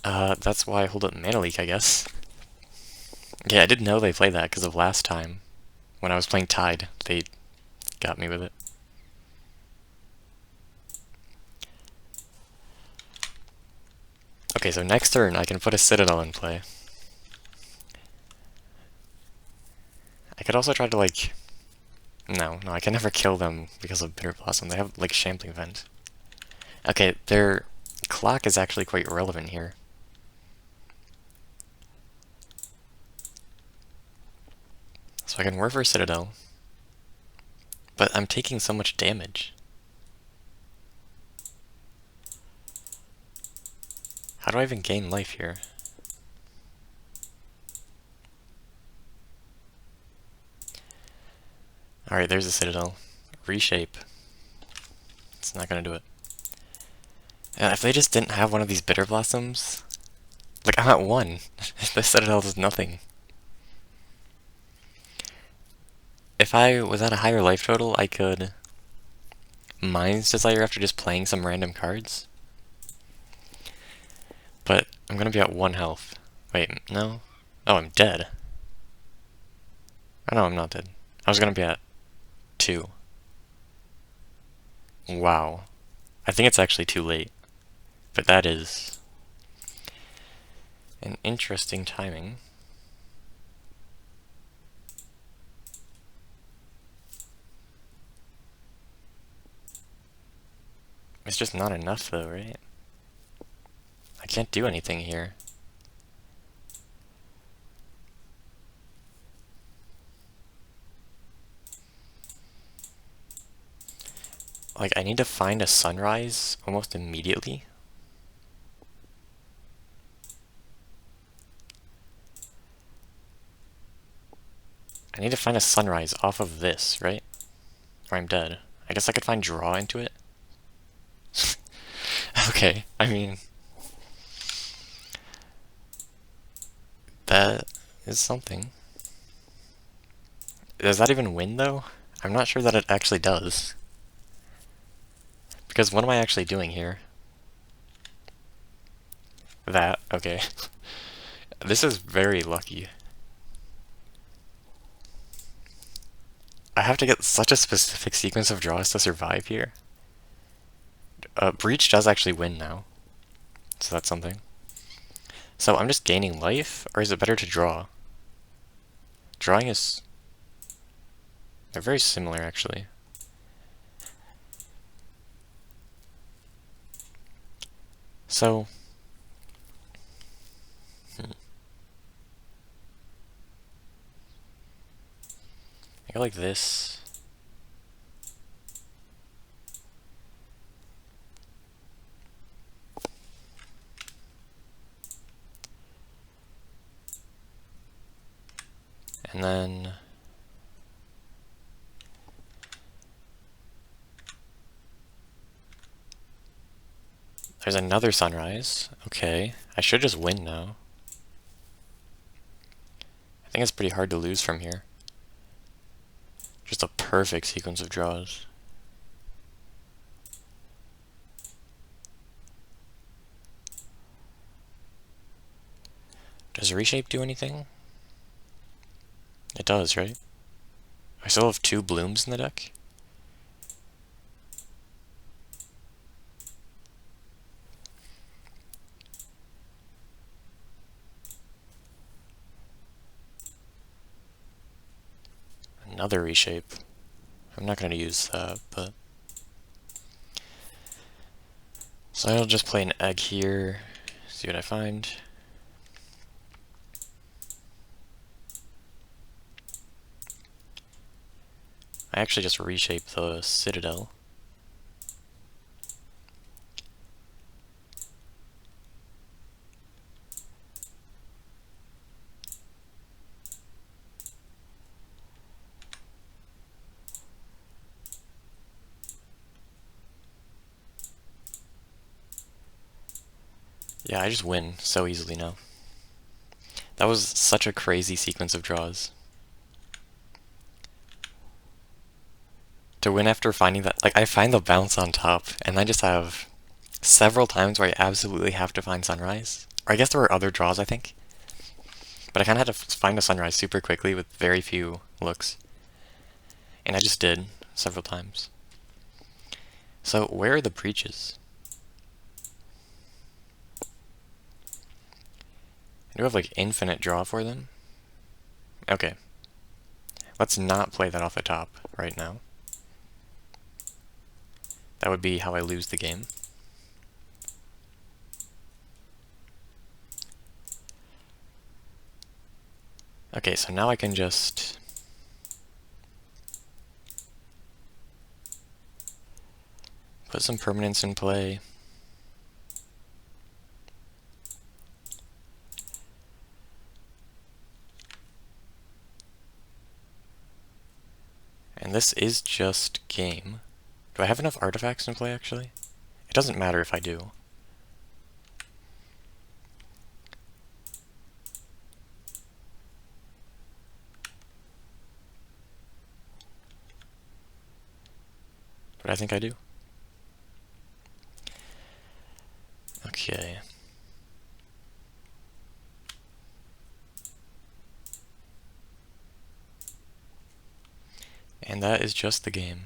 that's why I hold up Mana Leak, I guess. Yeah, I didn't know they played that because of last time. When I was playing Tide, they got me with it. Okay, so next turn I can put a Citadel in play. I could also try to, like... No, I can never kill them because of Bitter Blossom. They have, like, Shambling Vent. Okay, their clock is actually quite relevant here. So I can work for Citadel. But I'm taking so much damage. How do I even gain life here? Alright, there's a Citadel. Reshape. It's not gonna do it. If they just didn't have one of these Bitter Blossoms... Like, I'm at 1. The Citadel does nothing. If I was at a higher life total, I could... Mind's Desire after just playing some random cards. But I'm gonna be at 1 health. Wait, no? Oh, I'm dead. Oh no, I'm not dead. I was gonna be at 2. Wow. I think it's actually too late. But that is... an interesting timing. It's just not enough though, right? I can't do anything here. Like, I need to find a sunrise almost immediately. I need to find a sunrise off of this, right? Or I'm dead. I guess I could find draw into it. Okay, I mean... that is something. Does that even win, though? I'm not sure that it actually does. Because what am I actually doing here? That, okay. This is very lucky. I have to get such a specific sequence of draws to survive here. Breach does actually win now. So that's something. So I'm just gaining life, or is it better to draw? Drawing is... they're very similar, actually. So... I go like this. And then... there's another sunrise. Okay. I should just win now. I think it's pretty hard to lose from here. Just a perfect sequence of draws. Does Reshape do anything? It does, right? I still have 2 blooms in the deck. another reshape. I'm not going to use that, but... So I'll just play an egg here, see what I find. I actually just reshape the citadel. Yeah, I just win so easily now. That was such a crazy sequence of draws. To win after finding that, like, I find the bounce on top, and I just have several times where I absolutely have to find sunrise. Or I guess there were other draws, I think. But I kind of had to find a sunrise super quickly with very few looks. And I just did, several times. So, where are the breaches? I do have, like, infinite draw for them. Okay. Let's not play that off the top right now. That would be how I lose the game. Okay, so now I can just... put some permanents in play. And this is just game. Do I have enough artifacts in play, actually? It doesn't matter if I do. But I think I do. Okay. And that is just the game.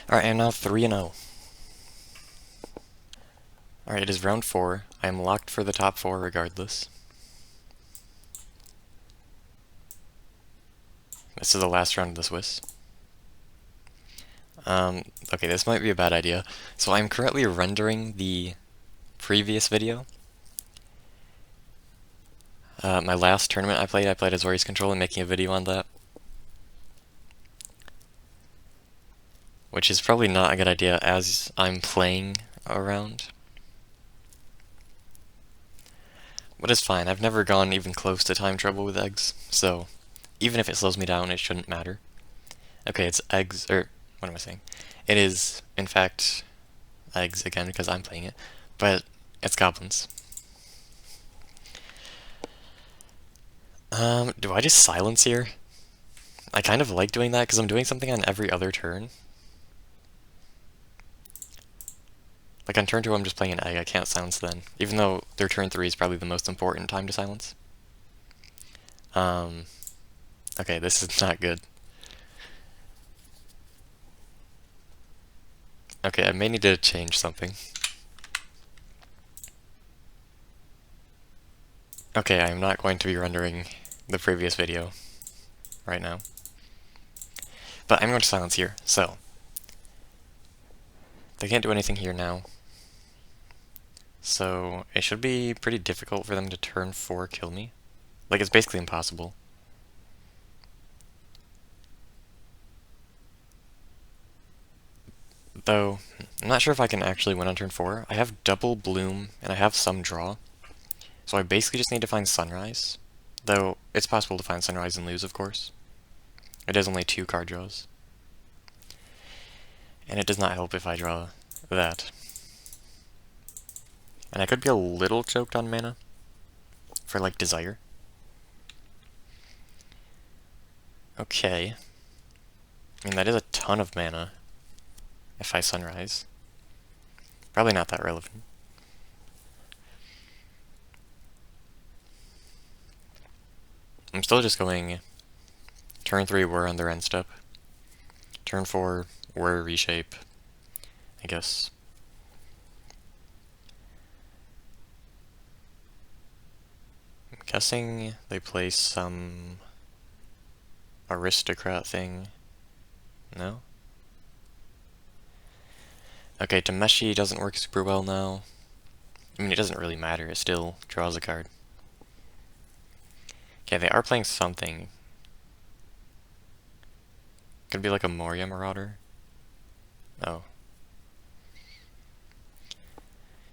Alright, I'm now 3-0. Alright, it is round 4. I am locked for the top 4 regardless. This is the last round of the Swiss. Okay, this might be a bad idea. So I'm currently rendering the previous video. My last tournament I played Azorius Control and making a video on that. Which is probably not a good idea as I'm playing around. But it's fine, I've never gone even close to time trouble with eggs, so even if it slows me down, it shouldn't matter. Okay, it's eggs, or what am I saying? It is, in fact, eggs again because I'm playing it, but it's goblins. Do I just silence here? I kind of like doing that because I'm doing something on every other turn. Like on turn 2 I'm just playing an egg, I can't silence then. Even though their turn 3 is probably the most important time to silence. Okay, this is not good. Okay, I may need to change something. Okay, I'm not going to be rendering the previous video right now. But I'm going to silence here, so. They can't do anything here now. So, it should be pretty difficult for them to turn 4 kill me. Like, it's basically impossible. Though, I'm not sure if I can actually win on turn 4. I have double bloom, and I have some draw. So I basically just need to find sunrise. Though, it's possible to find sunrise and lose, of course. It is only 2 card draws. And it does not help if I draw that. And I could be a little choked on mana for, like, Desire. Okay. I mean, that is a ton of mana if I Sunrise. Probably not that relevant. I'm still just going turn 3, we're on their end step. Turn 4, we're reshape, I guess. I'm guessing they play some aristocrat thing. No? Okay, Tameshi doesn't work super well now. I mean, it doesn't really matter, it still draws a card. Okay, they are playing something. Could be like a Moria Marauder. Oh.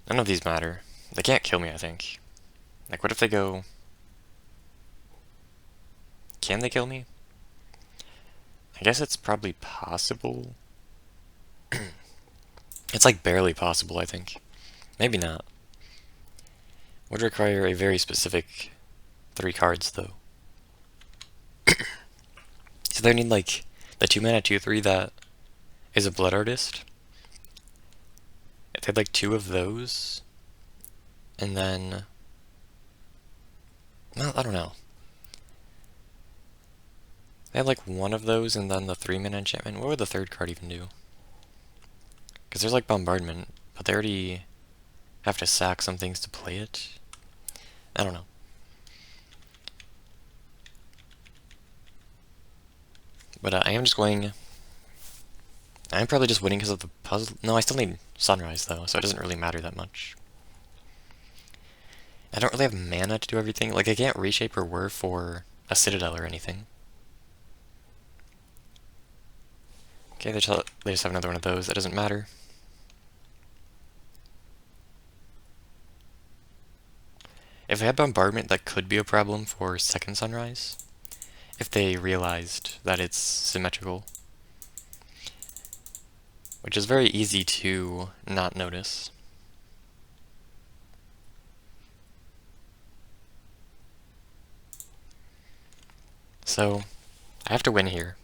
None of these matter. They can't kill me, I think. Like, what if they go... Can they kill me? I guess it's probably possible. It's like barely possible, I think. Maybe not. Would require a very specific 3 cards, though. So they need, like, the 2 mana 2/3 that is a Blood Artist. If they had, like, 2 of those, and then... Well, I don't know. They had, like, 1 of those, and then the 3 mana enchantment. What would the 3rd card even do? Because there's, like, Bombardment, but they already have to sack some things to play it. I don't know. But I am just going... I'm probably just winning because of the puzzle. No, I still need Sunrise, though, so it doesn't really matter that much. I don't really have mana to do everything. Like, I can't reshape or whir for a Citadel or anything. Okay, they just have another one of those. That doesn't matter. If they had Bombardment, that could be a problem for second Sunrise. If they realized that it's symmetrical. Which is very easy to not notice. So, I have to win here.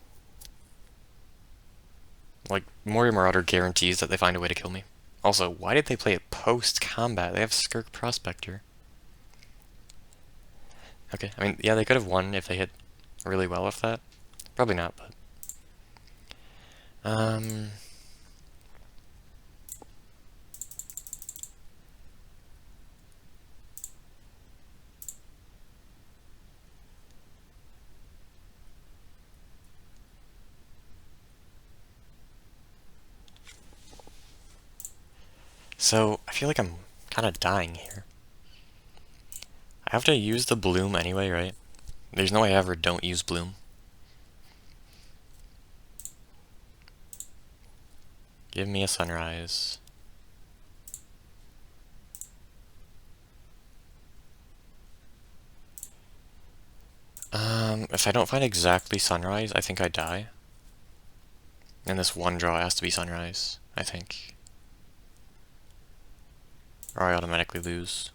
Like, Moria Marauder guarantees that they find a way to kill me. Also, why did they play it post-combat? They have Skirk Prospector. Okay, I mean, yeah, they could have won if they hit really well with that. Probably not, but... So, I feel like I'm kind of dying here. I have to use the Bloom anyway, right? There's no way I ever don't use Bloom. Give me a Sunrise. If I don't find exactly Sunrise, I think I die. And this one draw has to be Sunrise, I think. Or I automatically lose.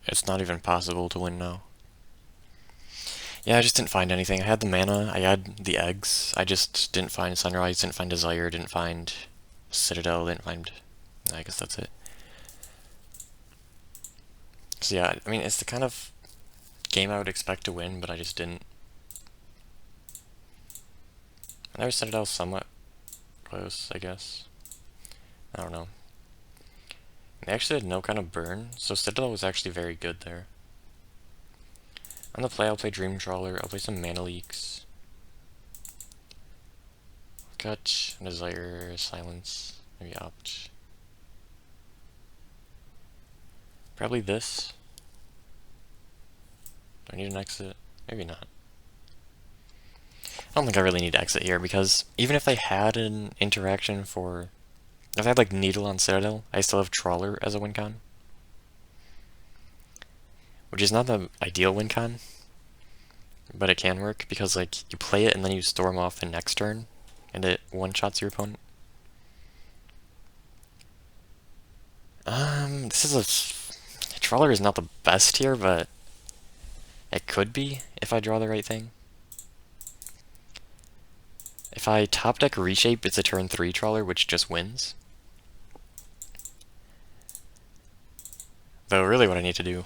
It's not even possible to win now. Yeah, I just didn't find anything. I had the mana, I had the eggs. I just didn't find Sunrise, didn't find Desire, didn't find Citadel, didn't find... I guess that's it. So yeah, I mean, it's the kind of game I would expect to win, but I just didn't. Another Citadel somewhat close, I guess. I don't know. They actually had no kind of burn, so Citadel was actually very good there. On the play, I'll play Dream Trawler, I'll play some Mana Leaks. Cut, Desire, Silence, maybe Opt. Probably this. Do I need an exit? Maybe not. I don't think I really need to exit here, because even if they had an interaction for... If I had, like, Needle on Citadel, I still have Trawler as a win con. Which is not the ideal win con, but it can work, because, like, you play it and then you storm off the next turn, and it one-shots your opponent. This is a trawler is not the best here, but it could be if I draw the right thing. If I top deck reshape, it's a turn 3 trawler, which just wins. Though really what I need to do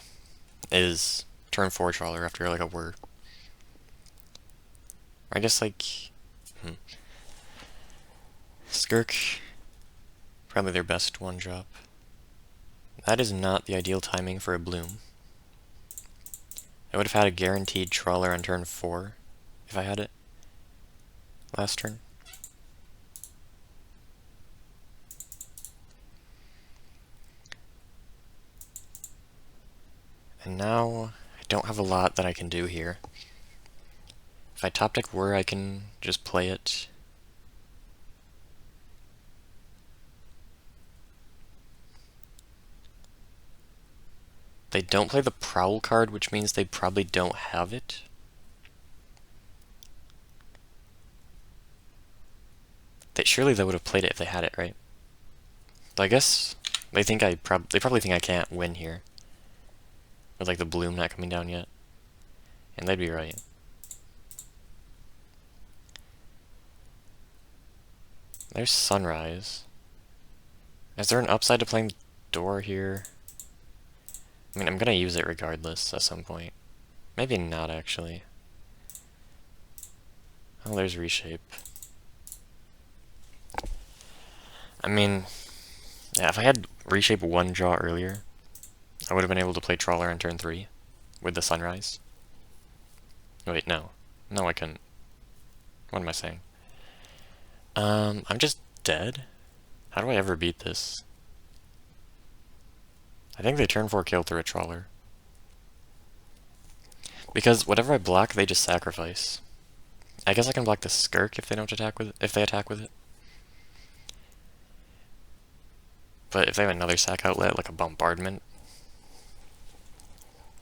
is turn 4 trawler after like a whir. I guess like Skirk, probably their best one drop. That is not the ideal timing for a bloom. I would have had a guaranteed trawler on turn 4 if I had it last turn. And now I don't have a lot that I can do here. If I top deck whir, I can just play it. They don't play the Prowl card, which means they probably don't have it. Surely they would have played it if they had it, right? But I guess they think they probably think I can't win here. With like the bloom not coming down yet. And they'd be right. There's Sunrise. Is there an upside to playing Door here? I mean, I'm gonna use it regardless at some point. Maybe not, actually. Oh, there's Reshape. I mean, yeah, if I had Reshape 1 draw earlier, I would have been able to play Trawler on turn 3 with the Sunrise. Wait, no. No, I couldn't. What am I saying? I'm just dead? How do I ever beat this? I think they turn 4 kill through a Trawler. Because whatever I block, they just sacrifice. I guess I can block the Skirk if they don't attack with it, if they attack with it. But if they have another sack outlet, like a bombardment.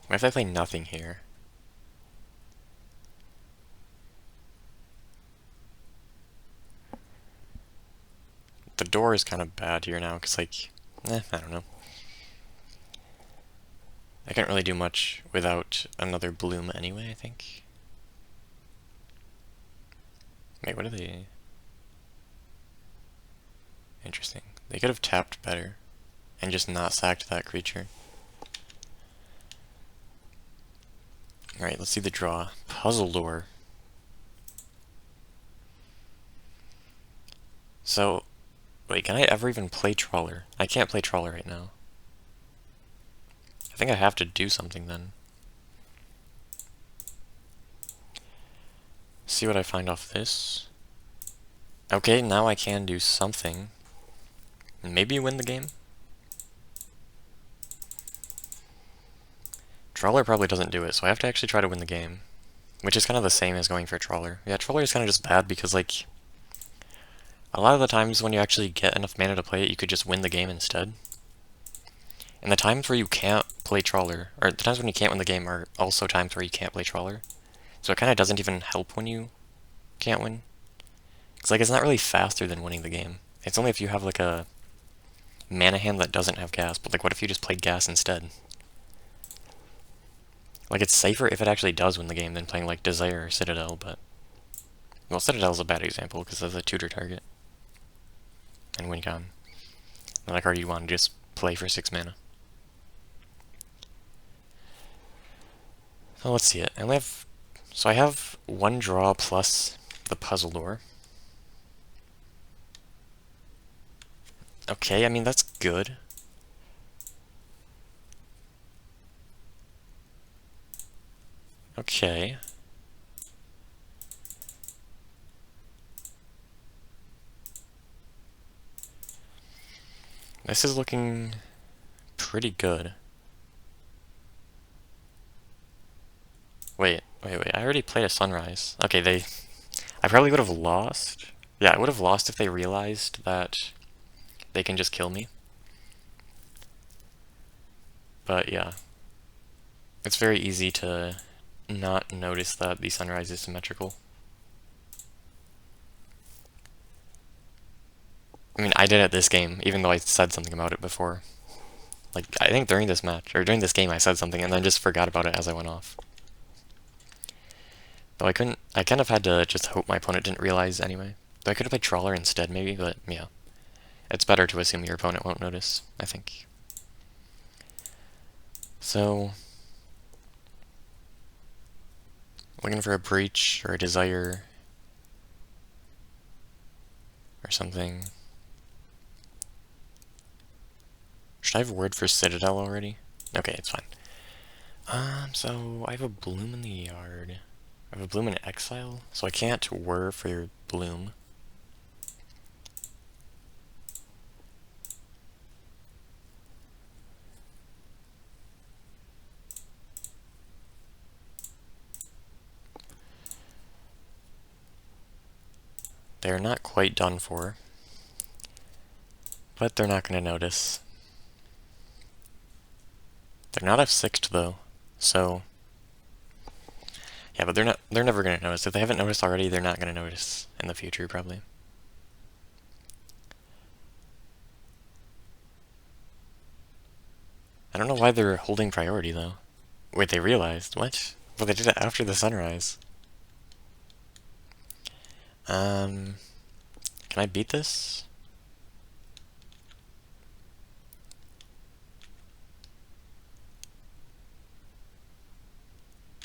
What if they play nothing here? The door is kind of bad here now, because like, I don't know. I can't really do much without another bloom anyway, I think. Wait, what are they? Interesting. They could have tapped better and just not sacked that creature. Alright, let's see the draw. Puzzle Lore. So, wait, can I ever even play Trawler? I can't play Trawler right now. I think I have to do something then. See what I find off this. Okay, now I can do something. Maybe win the game? Trawler probably doesn't do it, so I have to actually try to win the game. Which is kind of the same as going for Trawler. Yeah, Trawler is kind of just bad because, like, a lot of the times when you actually get enough mana to play it, you could just win the game instead. And the times where you can't play Trawler, or the times when you can't win the game are also times where you can't play Trawler. So it kind of doesn't even help when you can't win. It's like, it's not really faster than winning the game. It's only if you have, like, a mana hand that doesn't have gas, but, like, what if you just played gas instead? Like, it's safer if it actually does win the game than playing, like, Desire or Citadel, but... Well, Citadel's a bad example, because that's a tutor target. And win con. Not a card you want to just play for 6 mana. So let's see it. I only have... So I have 1 draw plus the Puzzle Door. Okay, I mean, that's good. Okay. This is looking pretty good. Wait, I already played a Sunrise. Okay, I probably would have lost. Yeah, I would have lost if they realized that they can just kill me. But yeah. It's very easy to not notice that the Sunrise is symmetrical. I mean, I did it this game, even though I said something about it before. Like, I think during this match, or during this game, I said something and then just forgot about it as I went off. Though I kind of had to just hope my opponent didn't realize anyway. Though I could have played Trawler instead, maybe, but yeah. It's better to assume your opponent won't notice, I think. So, looking for a Breach or a Desire or something. Should I have a word for Citadel already? Okay, it's fine. So I have a Bloom in the yard. I have a Bloom in exile, so I can't whir for your Bloom. They're not quite done for, but they're not going to notice. They're not F6'd though, so yeah, but they're never going to notice. If they haven't noticed already, they're not going to notice in the future probably. I don't know why they're holding priority though. Wait, they realized? What? Well, they did it after the sunrise. Can I beat this?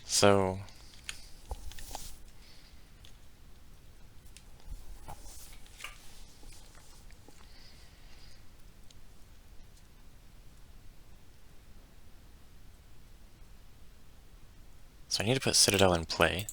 So I need to put Citadel in play.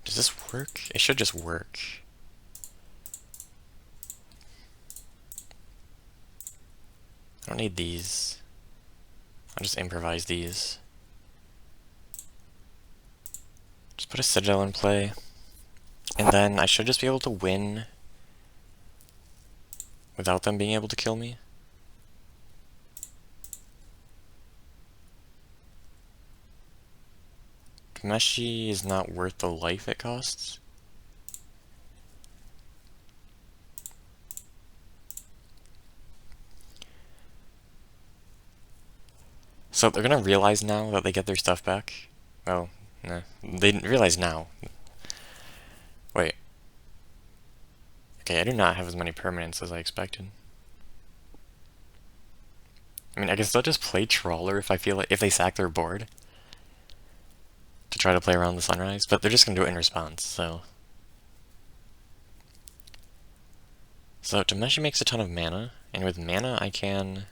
Does this work? It should just work. I don't need these. I'll just improvise these. Just put a Citadel in play. And then I should just be able to win without them being able to kill me. Kameshi is not worth the life it costs. So they're gonna realize now that they get their stuff back. Well, no, they didn't realize now. Wait. Okay, I do not have as many permanents as I expected. I mean, I guess they'll just play Trawler if I feel like if they sack their board to try to play around the sunrise, but they're just gonna do it in response. So Tameshi makes a ton of mana, and with mana I can.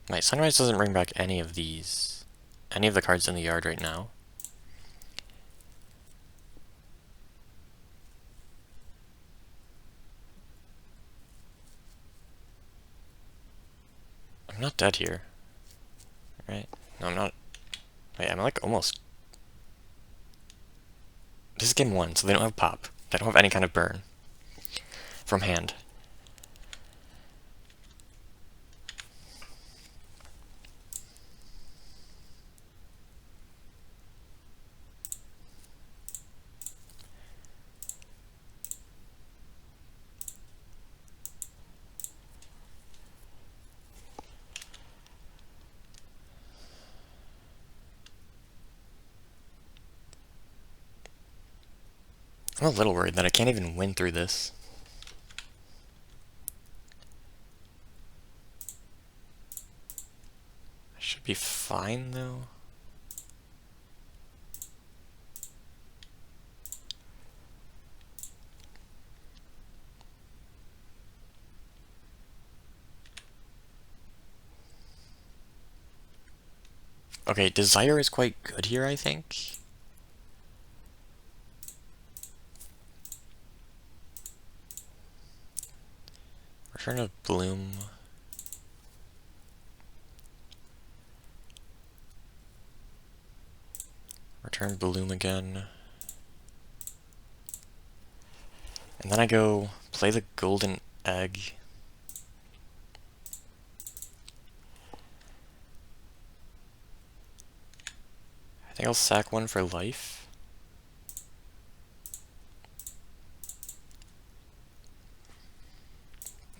My sunrise doesn't bring back any of these, any of the cards in the yard right now. I'm not dead here, right? No, I'm not. Wait, I'm like almost. This is game 1, so they don't have pop. They don't have any kind of burn from hand. I'm a little worried that I can't even win through this. I should be fine, though. Okay, Desire is quite good here, I think. Return of Bloom. turn Bloom again. And then I go play the golden egg. I think I'll sack one for life.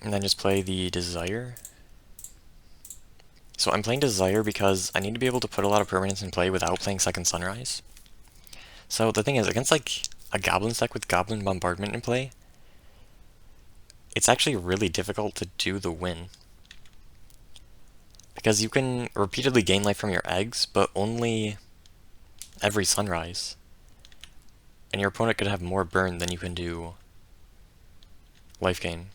And then just play the Desire. So I'm playing Desire because I need to be able to put a lot of permanents in play without playing Second Sunrise. So the thing is, against like a Goblin deck with Goblin Bombardment in play, it's actually really difficult to do the win. Because you can repeatedly gain life from your eggs, but only every sunrise. And your opponent could have more burn than you can do life gain.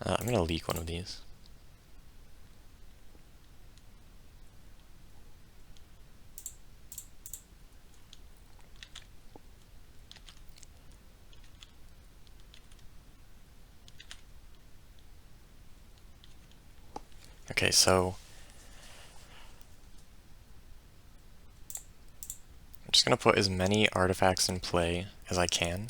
I'm gonna leak one of these. Okay, so I'm just gonna put as many artifacts in play as I can.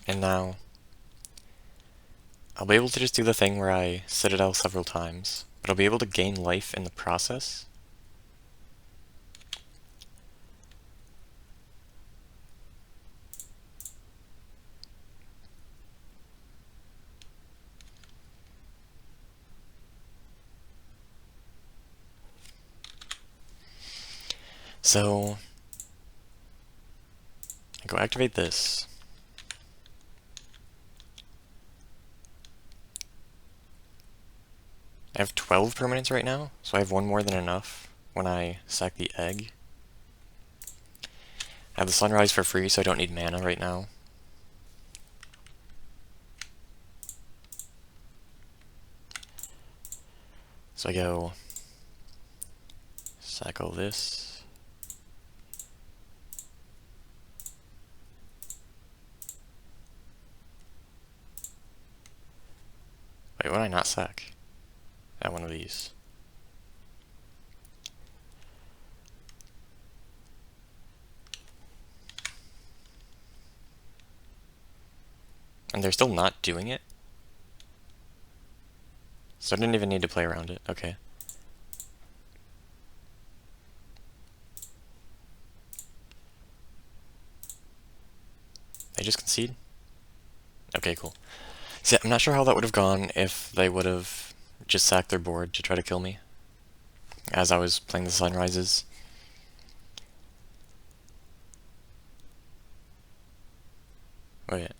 And now I'll be able to just do the thing where I Citadel several times, but I'll be able to gain life in the process. So I go activate this. I have 12 permanents right now, so I have one more than enough when I sack the egg. I have the sunrise for free, so I don't need mana right now. So I go sack all this. Wait, what did I not sack? At one of these. And they're still not doing it? So I didn't even need to play around it. Okay. They just concede? Okay, cool. See, I'm not sure how that would have gone if they would have just sacked their board to try to kill me as I was playing the sunrises. Wait.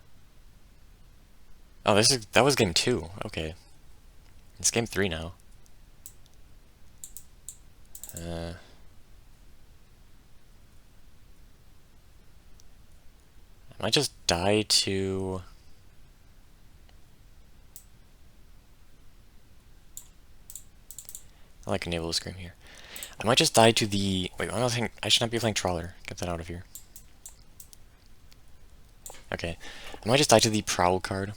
Oh, that was game 2. Okay. It's game 3 now. I might just die to... I like enable the scream here. I might just die to the... Wait, I should not be playing Trawler. Get that out of here. Okay. I might just die to the Prowl card.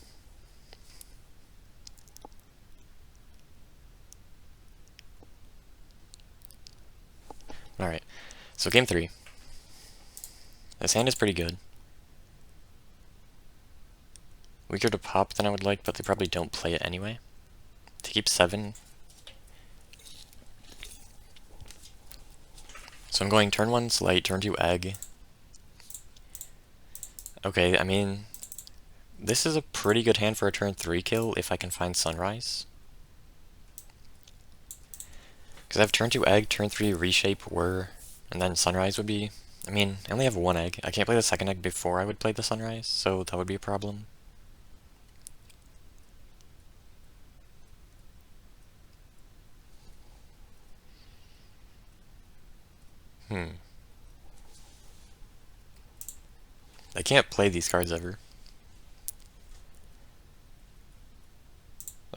Alright. So game 3. This hand is pretty good. Weaker to pop than I would like, but they probably don't play it anyway. To keep 7. So I'm going turn 1 Slight, turn 2 Egg. Okay, I mean, this is a pretty good hand for a turn 3 kill if I can find Sunrise. Because I have turn 2 Egg, turn 3 Reshape, Whir, and then Sunrise would be... I mean, I only have 1 egg. I can't play the second egg before I would play the Sunrise, so that would be a problem. I can't play these cards ever.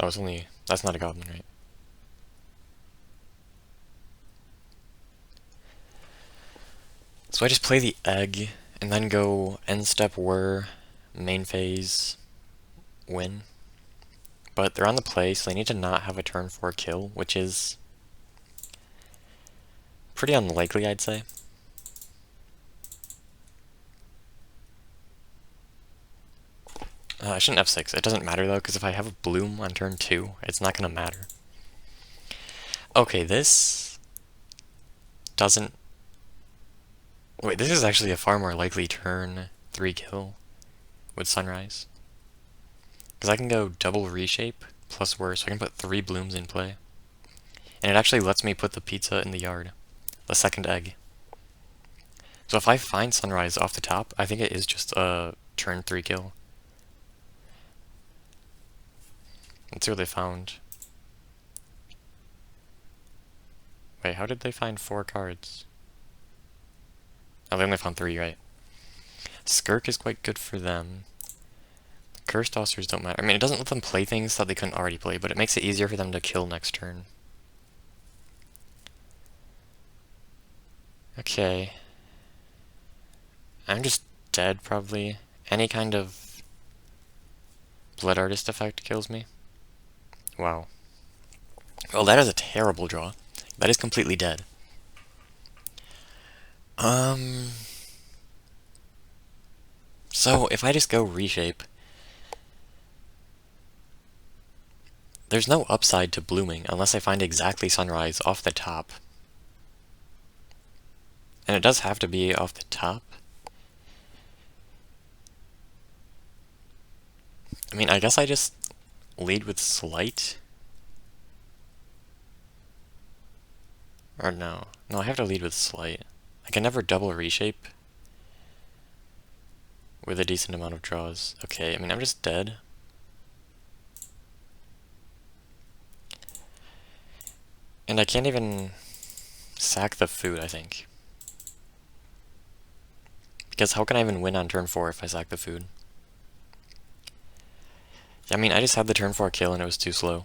Oh, it's only That's not a goblin, right? So I just play the egg, and then go end step whir, main phase, win. But they're on the play, so they need to not have a turn 4 kill, which is pretty unlikely, I'd say. I shouldn't F6. It doesn't matter though, because if I have a bloom on turn 2, it's not going to matter. Okay, this doesn't... Wait, this is actually a far more likely turn 3 kill with Sunrise. Because I can go double reshape plus whir, so I can put 3 blooms in play. And it actually lets me put the pizza in the yard. The second egg. So if I find Sunrise off the top, I think it is just a turn 3 kill. Let's see what they found. Wait, how did they find 4 cards? Oh, they only found 3, right? Skirk is quite good for them. Cursed Tossers don't matter. I mean, it doesn't let them play things that they couldn't already play, but it makes it easier for them to kill next turn. Okay. I'm just dead, probably. Any kind of Blood Artist effect kills me. Wow. Well, that is a terrible draw. That is completely dead. So, if I just go reshape, there's no upside to blooming unless I find exactly Sunrise off the top. And it does have to be off the top. I mean, I guess I just lead with Slight. Or no. No, I have to lead with Slight. I can never double reshape with a decent amount of draws. Okay, I mean, I'm just dead. And I can't even sack the food, I think. Because how can I even win on turn 4 if I sack the food? Yeah, I mean, I just had the turn 4 kill and it was too slow.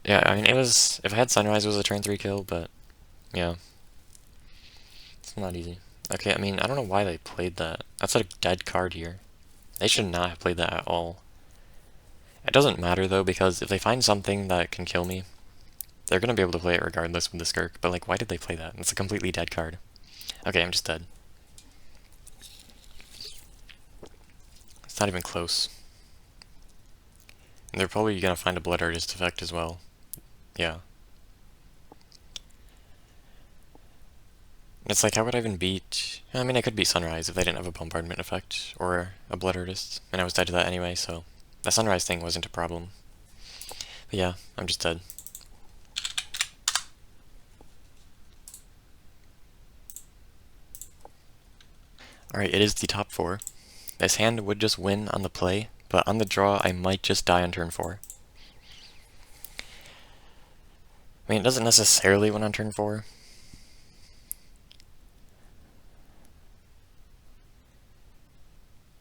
Yeah, I mean, it was... If I had Sunrise, it was a turn 3 kill, but... Yeah. It's not easy. Okay, I mean, I don't know why they played that. That's a dead card here. They should not have played that at all. It doesn't matter, though, because if they find something that can kill me, they're gonna be able to play it regardless with the Skirk, but, like, why did they play that? It's a completely dead card. Okay, I'm just dead. It's not even close. And they're probably gonna find a Blood Artist effect as well. Yeah. It's like, how would I even beat... I mean, I could beat Sunrise if they didn't have a Bombardment effect, or a Blood Artist, and I was dead to that anyway, so... The Sunrise thing wasn't a problem. But yeah, I'm just dead. Alright, it is the top 4. This hand would just win on the play, but on the draw, I might just die on turn 4. I mean, it doesn't necessarily win on turn 4.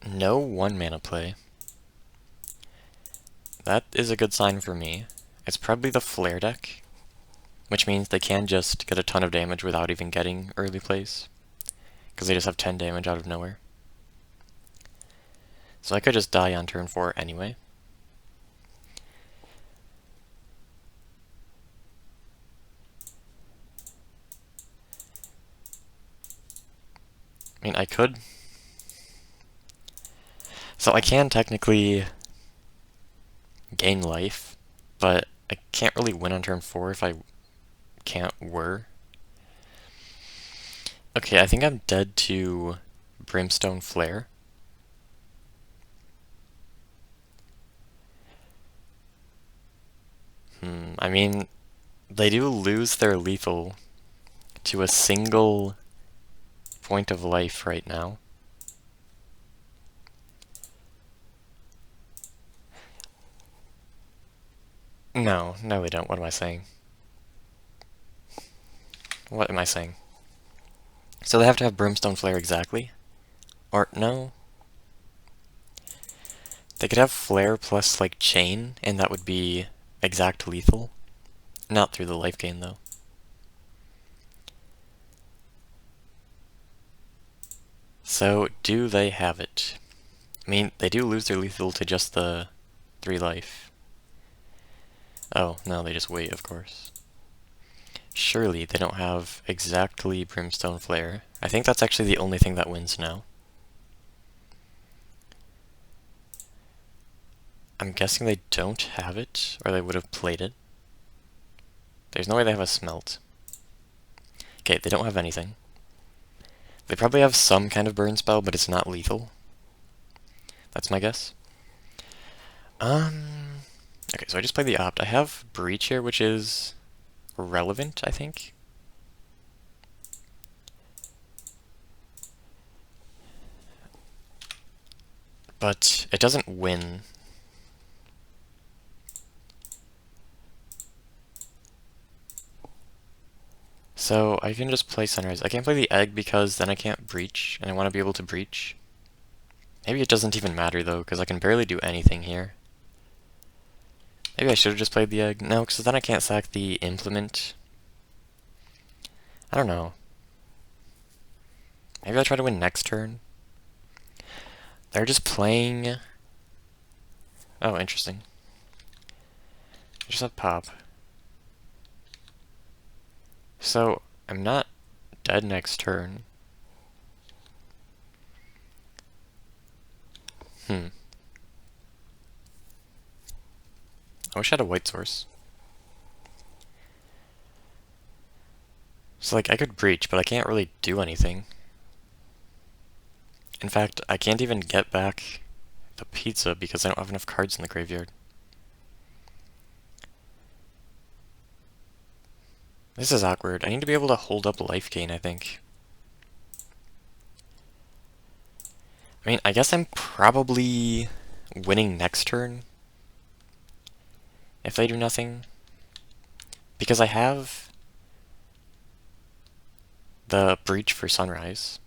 No 1-mana play. That is a good sign for me. It's probably the Flare deck, which means they can just get a ton of damage without even getting early plays, because they just have 10 damage out of nowhere. So I could just die on turn 4 anyway. I mean, I could. So I can technically gain life, but I can't really win on turn 4 if I can't whir. Okay, I think I'm dead to Brimstone Flare. I mean, they do lose their lethal to a single point of life right now. No, no they don't. What am I saying? What am I saying? So they have to have Brimstone Flare exactly? Or, no? They could have Flare plus, like, Chain, and that would be exact lethal. Not through the life gain, though. So, do they have it? I mean, they do lose their lethal to just the 3 life. Oh, no, they just wait, of course. Surely they don't have exactly Brimstone Flare. I think that's actually the only thing that wins now. I'm guessing they don't have it, or they would have played it. There's no way they have a Smelt. Okay, they don't have anything. They probably have some kind of burn spell, but it's not lethal. That's my guess. Okay, so I just played the Opt. I have Breach here, which is relevant, I think. But it doesn't win. So I can just play Sunrise. I can't play the Egg because then I can't Breach, and I want to be able to Breach. Maybe it doesn't even matter though, because I can barely do anything here. Maybe I should have just played the Egg. No, because then I can't sack the Implement. I don't know. Maybe I'll try to win next turn. They're just playing... Oh, interesting. I just have Pop. So, I'm not dead next turn. I wish I had a white source. So, like, I could Breach, but I can't really do anything. In fact, I can't even get back the pizza because I don't have enough cards in the graveyard. This is awkward. I need to be able to hold up life gain, I think. I mean, I guess I'm probably winning next turn if they do nothing. Because I have the Breach for Sunrise.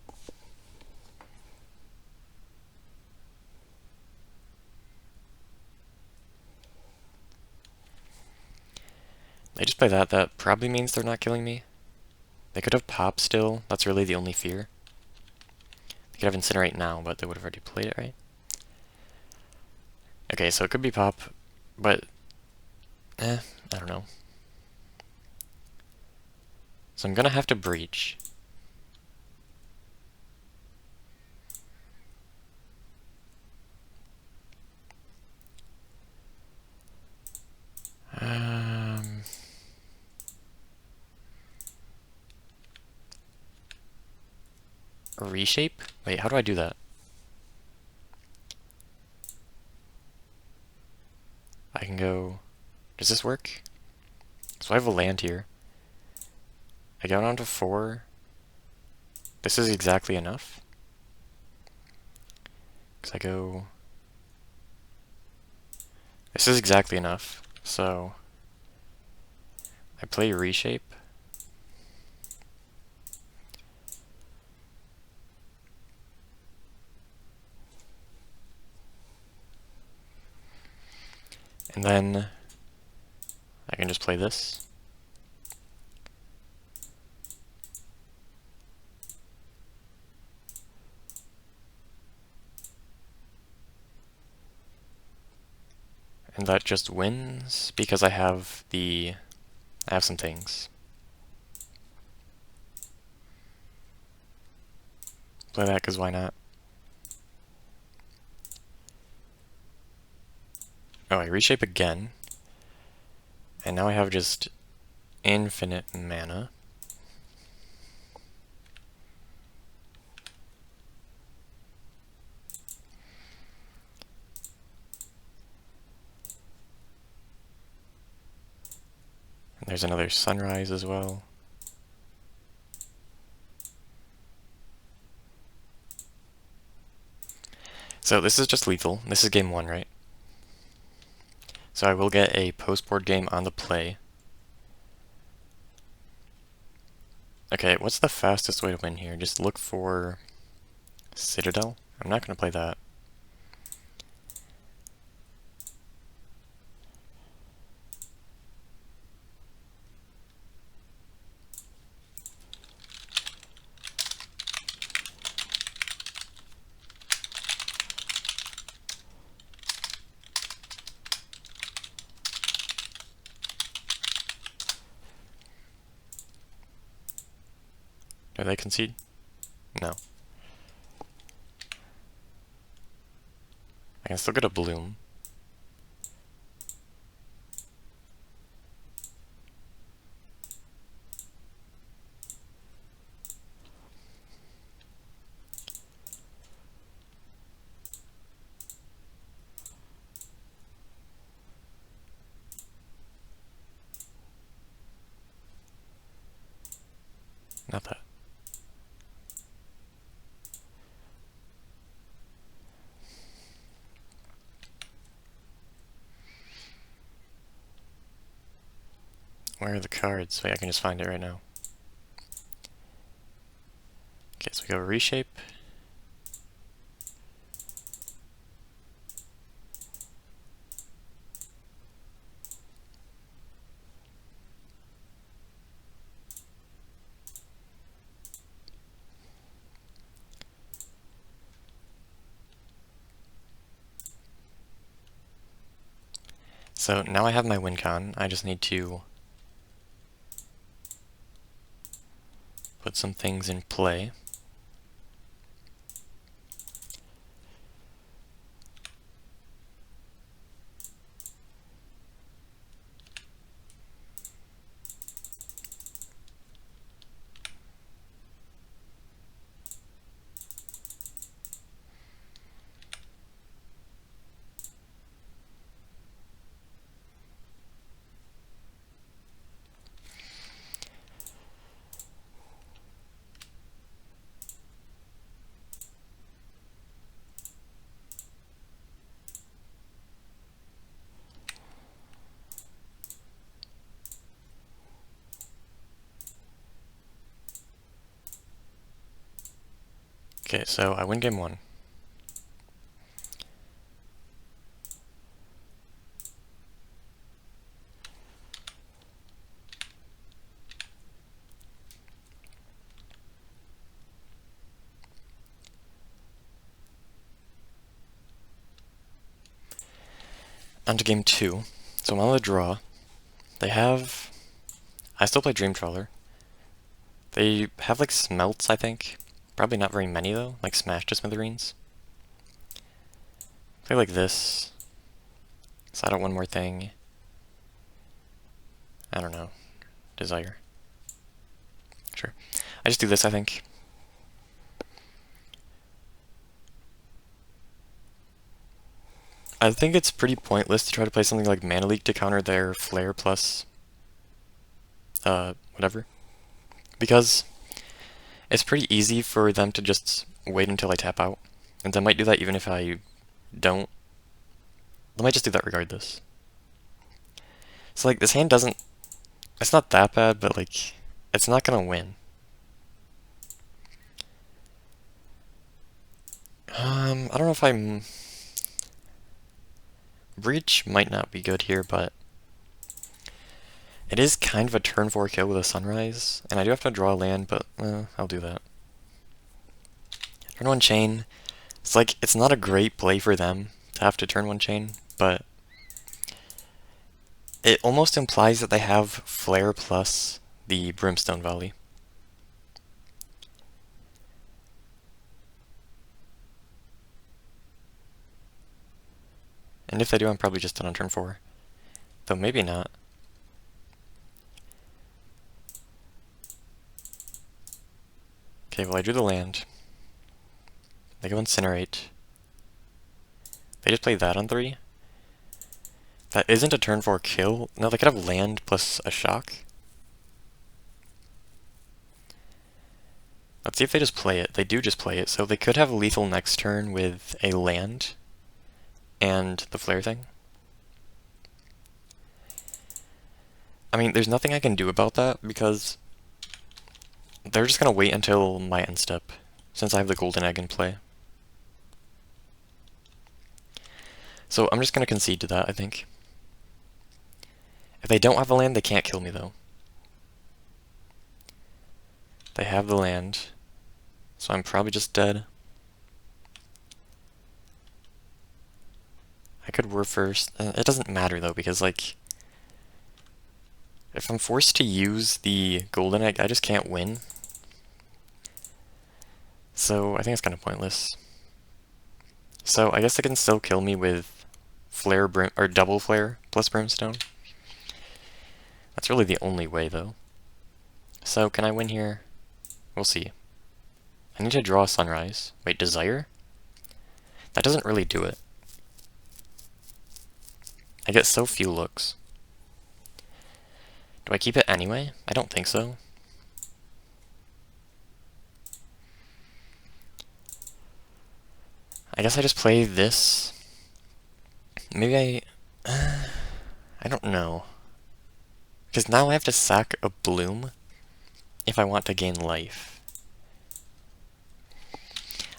They just play that. That probably means they're not killing me. They could have Pop still. That's really the only fear. They could have Incinerate now, but they would have already played it, right? Okay, so it could be Pop, but... I don't know. So I'm gonna have to Breach. Reshape? Wait, how do I do that? I can go... Does this work? So I have a land here. I go down to 4. This is exactly enough. Because I go... This is exactly enough. So... I play Reshape. And then I can just play this. And that just wins because I have some things. Play that because why not? Oh, I reshape again. And now I have just infinite mana. And there's another Sunrise as well. So this is just lethal. This is game 1, right? So I will get a post-board game on the play. Okay, what's the fastest way to win here? Just look for Citadel? I'm not going to play that. Do they concede? No. I can still get a bloom. Not that. Where are the cards? Wait, I can just find it right now. Okay, so we go reshape. So now I have my win con. I just need to put some things in play. Okay, so I win game 1. On to game 2. So I'm on the draw. They have... I still play Dream Trawler. They have like smelts, I think. Probably not very many though, like smash to smithereens. Play like this. Slide out one more thing. I don't know. Desire. Sure. I just do this, I think. I think it's pretty pointless to try to play something like Mana Leak to counter their Flare plus... whatever. Because it's pretty easy for them to just wait until I tap out. And they might do that even if I don't. They might just do that regardless. So like, this hand doesn't... It's not that bad, but like, it's not gonna win. I don't know if I'm... Breach might not be good here, but... It is kind of a turn 4 kill with a Sunrise, and I do have to draw a land, but I'll do that. Turn 1 chain. It's like, it's not a great play for them to have to turn 1 chain, but it almost implies that they have Flare plus the Brimstone Volley. And if they do, I'm probably just done on turn 4. Though maybe not. Okay, well I drew the land. They go Incinerate. They just play that on 3. That isn't a turn 4 kill. No, they could have land plus a shock. Let's see if they just play it. They do just play it, so they could have lethal next turn with a land and the flare thing. I mean, there's nothing I can do about that because they're just gonna wait until my end step, since I have the golden egg in play. So I'm just gonna concede to that, I think. If they don't have a land, they can't kill me though. They have the land, so I'm probably just dead. I could War first. It doesn't matter though, because like, if I'm forced to use the golden egg, I just can't win. So I think it's kind of pointless. So I guess they can still kill me with flare or double flare plus brimstone. That's really the only way though. So can I win here? We'll see. I need to draw a sunrise. Wait, desire? That doesn't really do it. I get so few looks. Do I keep it anyway? I don't think so. I guess I just play this. Maybe I don't know. Because now I have to sack a bloom if I want to gain life.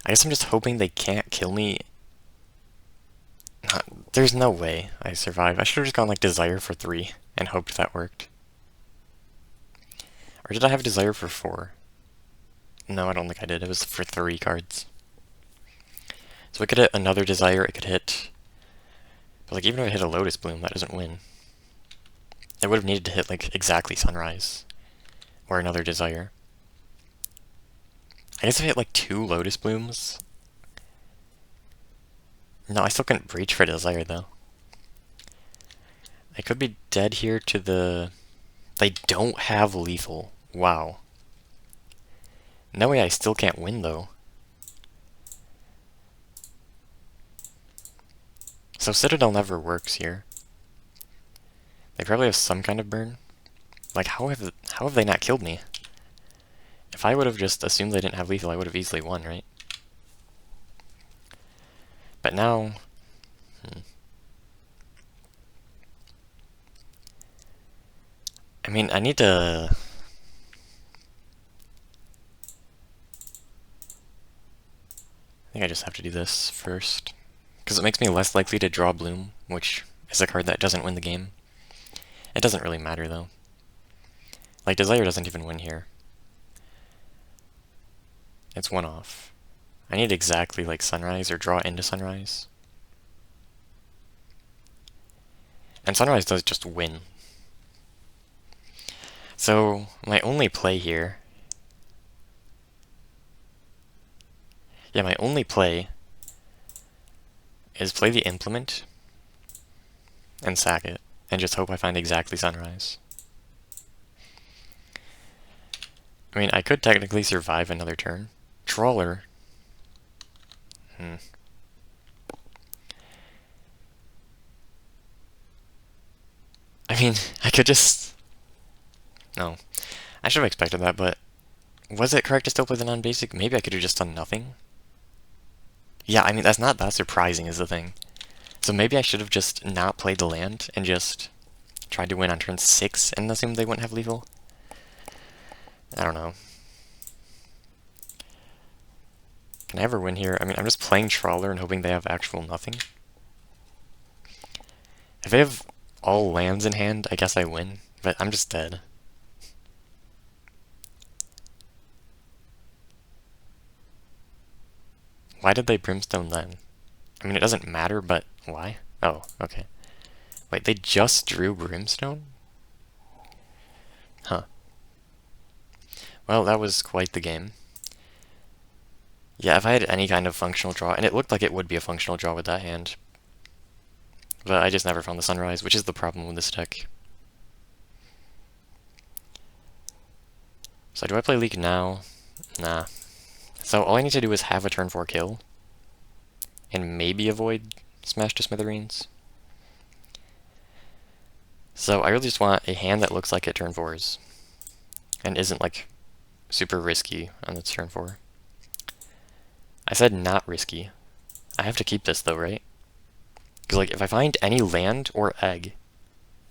I guess I'm just hoping they can't kill me. There's no way I survive. I should have just gone like desire for 3 and hoped that worked. Or did I have desire for 4? No, I don't think I did. It was for 3 cards. So it could hit another desire, it could hit... But like even if it hit a lotus bloom, that doesn't win. It would have needed to hit like exactly sunrise. Or another desire. I guess if I hit like 2 lotus blooms... No, I still couldn't breach for desire though. I could be dead here to the... They don't have lethal. Wow. No way I still can't win though. So Citadel never works here. They probably have some kind of burn. Like, how have they not killed me? If I would have just assumed they didn't have lethal, I would have easily won, right? But now... I mean, I need to... I think I just have to do this first. Because it makes me less likely to draw Bloom, which is a card that doesn't win the game. It doesn't really matter, though. Like, Desire doesn't even win here. It's one off. I need exactly, like, Sunrise, or draw into Sunrise. And Sunrise does just win. So, my only play here... Yeah, my only play is play the Implement and sack it, and just hope I find exactly Sunrise. I mean, I could technically survive another turn. Trawler. I mean, I could just... No. I should have expected that, but... Was it correct to still play the non-basic? Maybe I could have just done nothing? Yeah, I mean, that's not that surprising is the thing. So maybe I should have just not played the land and just tried to win on turn 6 and assumed they wouldn't have lethal? I don't know. Can I ever win here? I mean, I'm just playing Trawler and hoping they have actual nothing. If they have all lands in hand, I guess I win, but I'm just dead. Why did they Brimstone then? I mean, it doesn't matter, but why? Oh, okay. Wait, they just drew Brimstone? Huh. Well, that was quite the game. Yeah, if I had any kind of functional draw, and it looked like it would be a functional draw with that hand. But I just never found the Sunrise, which is the problem with this deck. So do I play Leak now? Nah. So all I need to do is have a turn 4 kill. And maybe avoid Smash to Smithereens. So I really just want a hand that looks like it turn 4s. And isn't like super risky on its turn 4. I said not risky. I have to keep this though, right? Because like if I find any land or egg...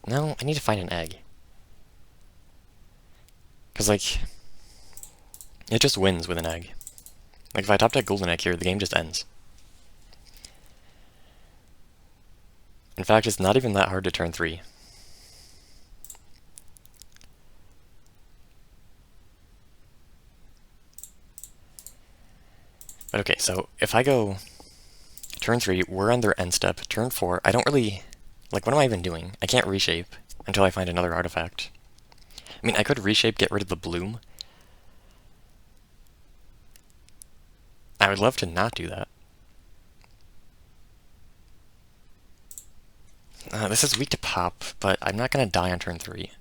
No, I need to find an egg. Because like... It just wins with an egg. Like if I top deck golden egg here, the game just ends. In fact, it's not even that hard to turn 3. But okay, so if I go turn 3, we're on their end step. Turn 4, I don't really... Like, what am I even doing? I can't reshape until I find another artifact. I mean, I could reshape, get rid of the bloom. I would love to not do that. This is weak to pop, but I'm not going to die on turn 3.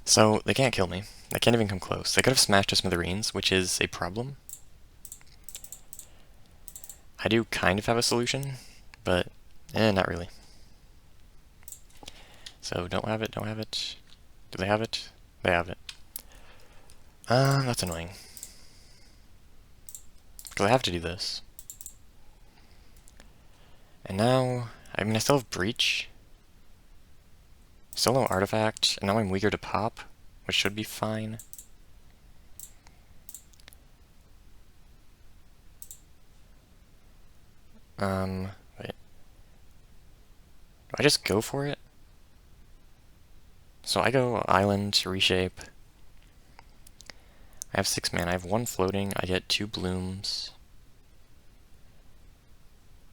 So, they can't kill me. They can't even come close. They could have smashed to smithereens, which is a problem. I do kind of have a solution, but not really. So, don't have it, don't have it. Do they have it? They have it. That's annoying. Because I have to do this. And now, I mean, I still have Breach. Still no Artifact, and now I'm weaker to pop, which should be fine. Wait. Do I just go for it? So I go Island, Reshape. I have 6 mana, I have 1 floating, I get 2 blooms.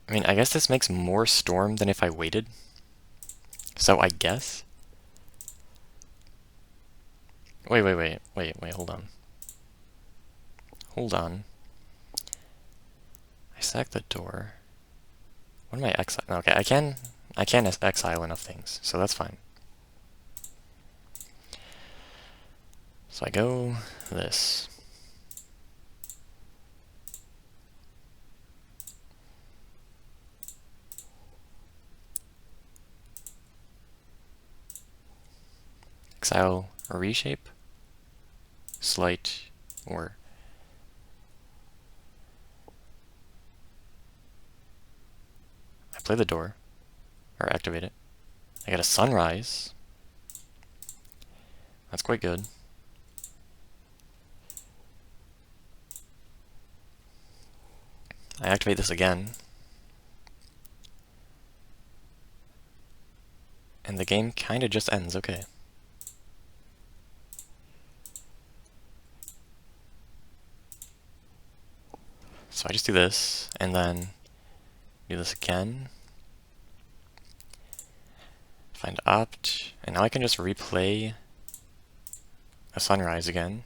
I mean, I guess this makes more Storm than if I waited. So I guess. Wait, hold on. Hold on. I sack the door. What am I exiling? Okay, I can exile enough things, so that's fine. So I go this. Exile or Reshape, Slight, or I play the door, or activate it. I get a Sunrise. That's quite good. I activate this again. And the game kinda just ends, okay. So I just do this, and then do this again. Find Opt, and now I can just replay a Sunrise again.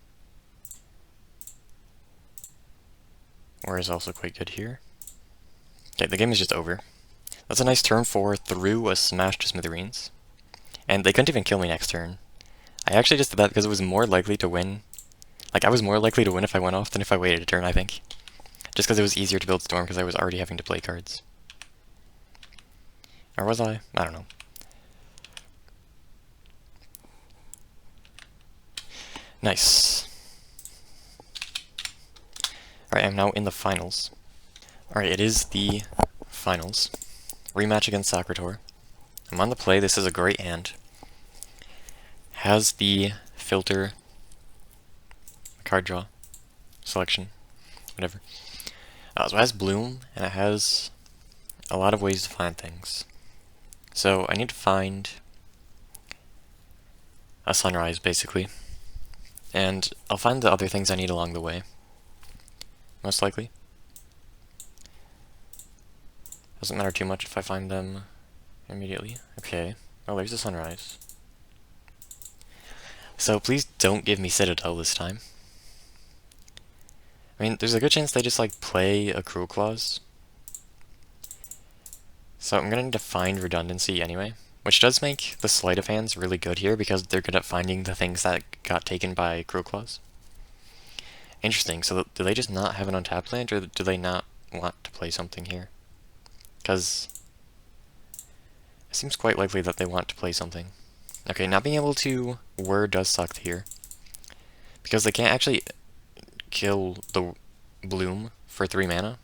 Or is also quite good here. Okay, the game is just over. That's a nice turn 4 through a Smash to Smithereens. And they couldn't even kill me next turn. I actually just did that because it was more likely to win. Like, I was more likely to win if I went off than if I waited a turn, I think. Just because it was easier to build Storm because I was already having to play cards. Or was I? I don't know. Nice. Alright, I'm now in the finals. Alright, it is the finals. Rematch against Sakrator. I'm on the play, this is a great hand. Has the filter, card draw, selection, whatever. So it has Bloom, and it has a lot of ways to find things. So I need to find a Sunrise, basically. And I'll find the other things I need along the way. Most likely. Doesn't matter too much if I find them immediately. Okay. Oh, there's a Sunrise. So please don't give me Citadel this time. I mean, there's a good chance they just, like, play a Cruel Clause. So I'm gonna need to find redundancy anyway. Which does make the sleight of hands really good here, because they're good at finding the things that got taken by Cruel Claws. Interesting, so do they just not have an untapped land, or do they not want to play something here? Because it seems quite likely that they want to play something. Okay, not being able to Whir does suck here. Because they can't actually kill the Bloom for 3 mana.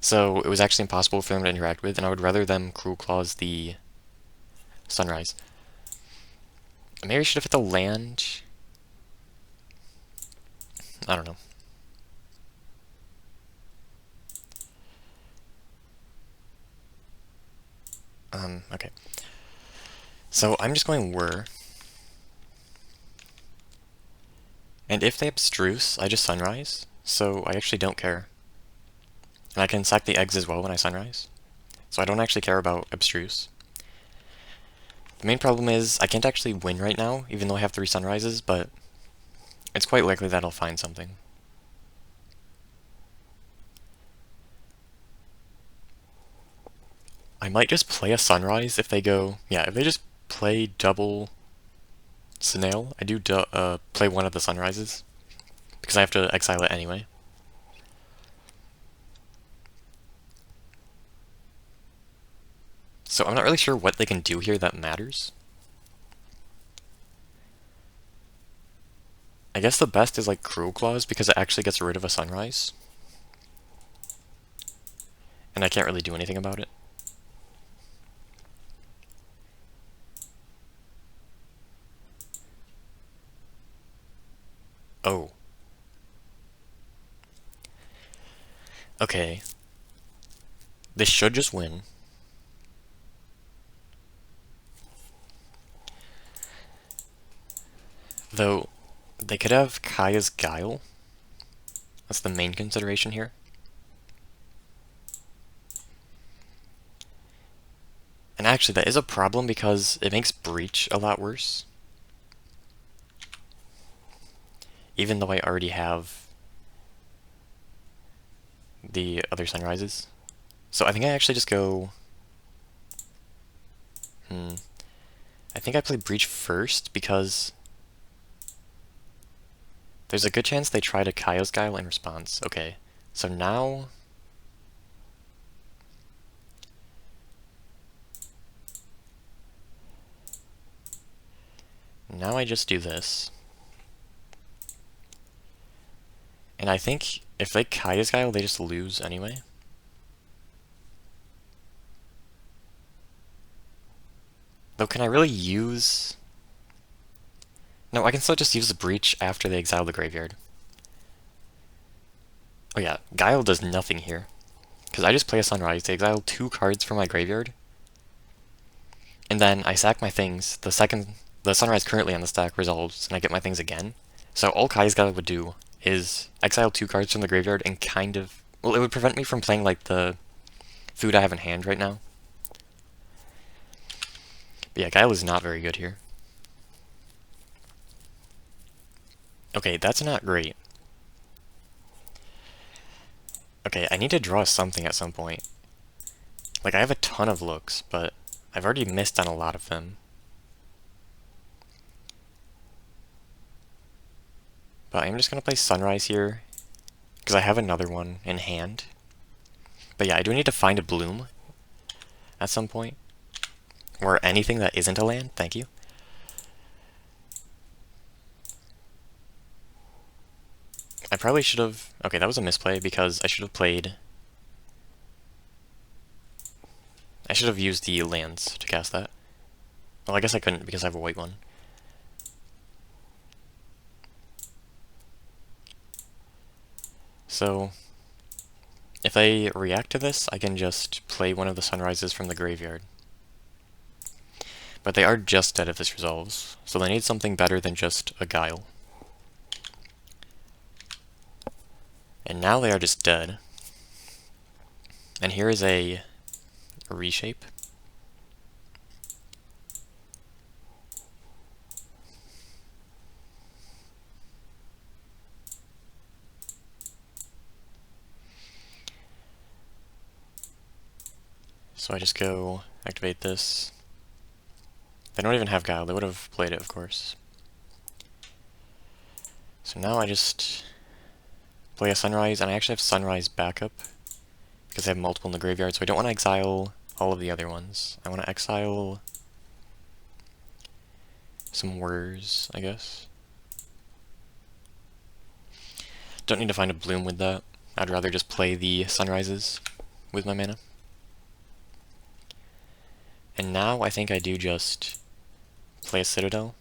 So it was actually impossible for them to interact with, and I would rather them Cruel Claws the Sunrise. Maybe I should have hit the land. I don't know. Okay. So I'm just going Whir. And if they abstruse, I just sunrise, so I actually don't care. And I can sack the eggs as well when I sunrise, so I don't actually care about abstruse. The main problem is I can't actually win right now, even though I have 3 sunrises, but it's quite likely that I'll find something. I might just play a sunrise if they go... Yeah, if they just play double snail, I do play one of the sunrises, because I have to exile it anyway. So I'm not really sure what they can do here that matters. I guess the best is like Cruel Claws, because it actually gets rid of a sunrise. And I can't really do anything about it. Oh. Okay. This should just win. Though, they could have Kaya's Guile. That's the main consideration here. And actually, that is a problem because it makes Breach a lot worse. Even though I already have the other sunrises. So I think I actually just go... I think I play Breach first because there's a good chance they try to Kaya's Guile in response. Okay, so now... Now I just do this. And I think if they Kaya's Guile, they just lose anyway. Though, can I really use... No, I can still just use the Breach after they exile the graveyard. Oh yeah, Guile does nothing here. Because I just play a Sunrise, they exile 2 cards from my graveyard. And then I sack my things, the Sunrise currently on the stack resolves, and I get my things again. So all Kaya's Guile would do is exile 2 cards from the graveyard and kind of... Well, it would prevent me from playing like the food I have in hand right now. But yeah, Guile is not very good here. Okay, that's not great. Okay, I need to draw something at some point. Like, I have a ton of looks, but I've already missed on a lot of them. But I'm just gonna play Sunrise here, because I have another one in hand. But yeah, I do need to find a bloom at some point. Or anything that isn't a land, thank you. I probably should have... Okay, that was a misplay, because I should have played... I should have used the lands to cast that. Well, I guess I couldn't, because I have a white one. So, if I react to this, I can just play one of the Sunrises from the graveyard. But they are just dead if this resolves, so they need something better than just a Guile. And now they are just dead. And here is a reshape. So I just go activate this. They don't even have Guile, they would have played it, of course. So now I just play a Sunrise, and I actually have Sunrise backup, because I have multiple in the graveyard, so I don't want to exile all of the other ones. I want to exile some Whirs, I guess. Don't need to find a bloom with that. I'd rather just play the Sunrises with my mana. And now I think I do just play a Citadel.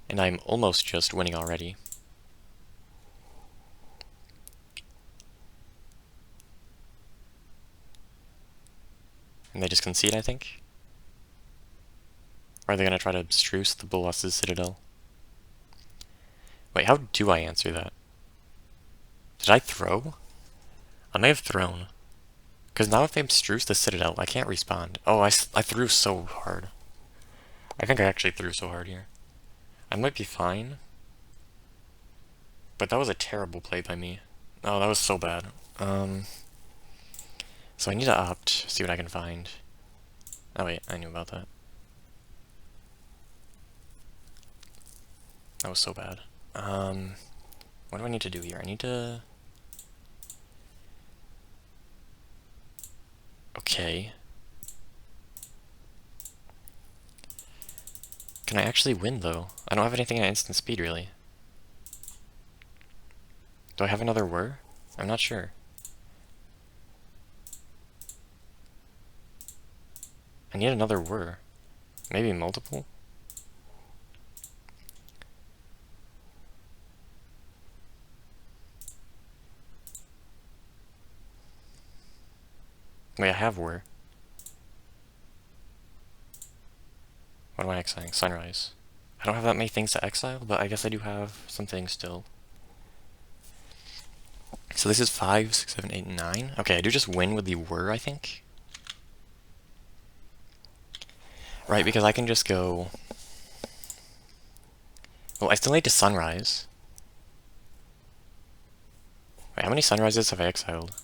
And I'm almost just winning already. And they just concede, I think? Or are they going to try to abstruse the Boros' Citadel? Wait, how do I answer that? Did I throw? I may have thrown. Because now if they abstruse the Citadel, I can't respond. Oh, I threw so hard. I think I actually threw so hard here. I might be fine. But that was a terrible play by me. Oh, that was so bad. So I need to opt, see what I can find. Oh wait, I knew about that. That was so bad. What do I need to do here? I need to... Okay. Can I actually win, though? I don't have anything at instant speed, really. Do I have another whir? I'm not sure. I need another whir. Maybe multiple? Wait, I have whir. What am I exiling? Sunrise. I don't have that many things to exile, but I guess I do have some things still. So this is 5, 6, 7, 8, 9. Okay, I do just win with the whir, I think. Right, because I can just go... Well, I still need to sunrise. Wait, how many sunrises have I exiled?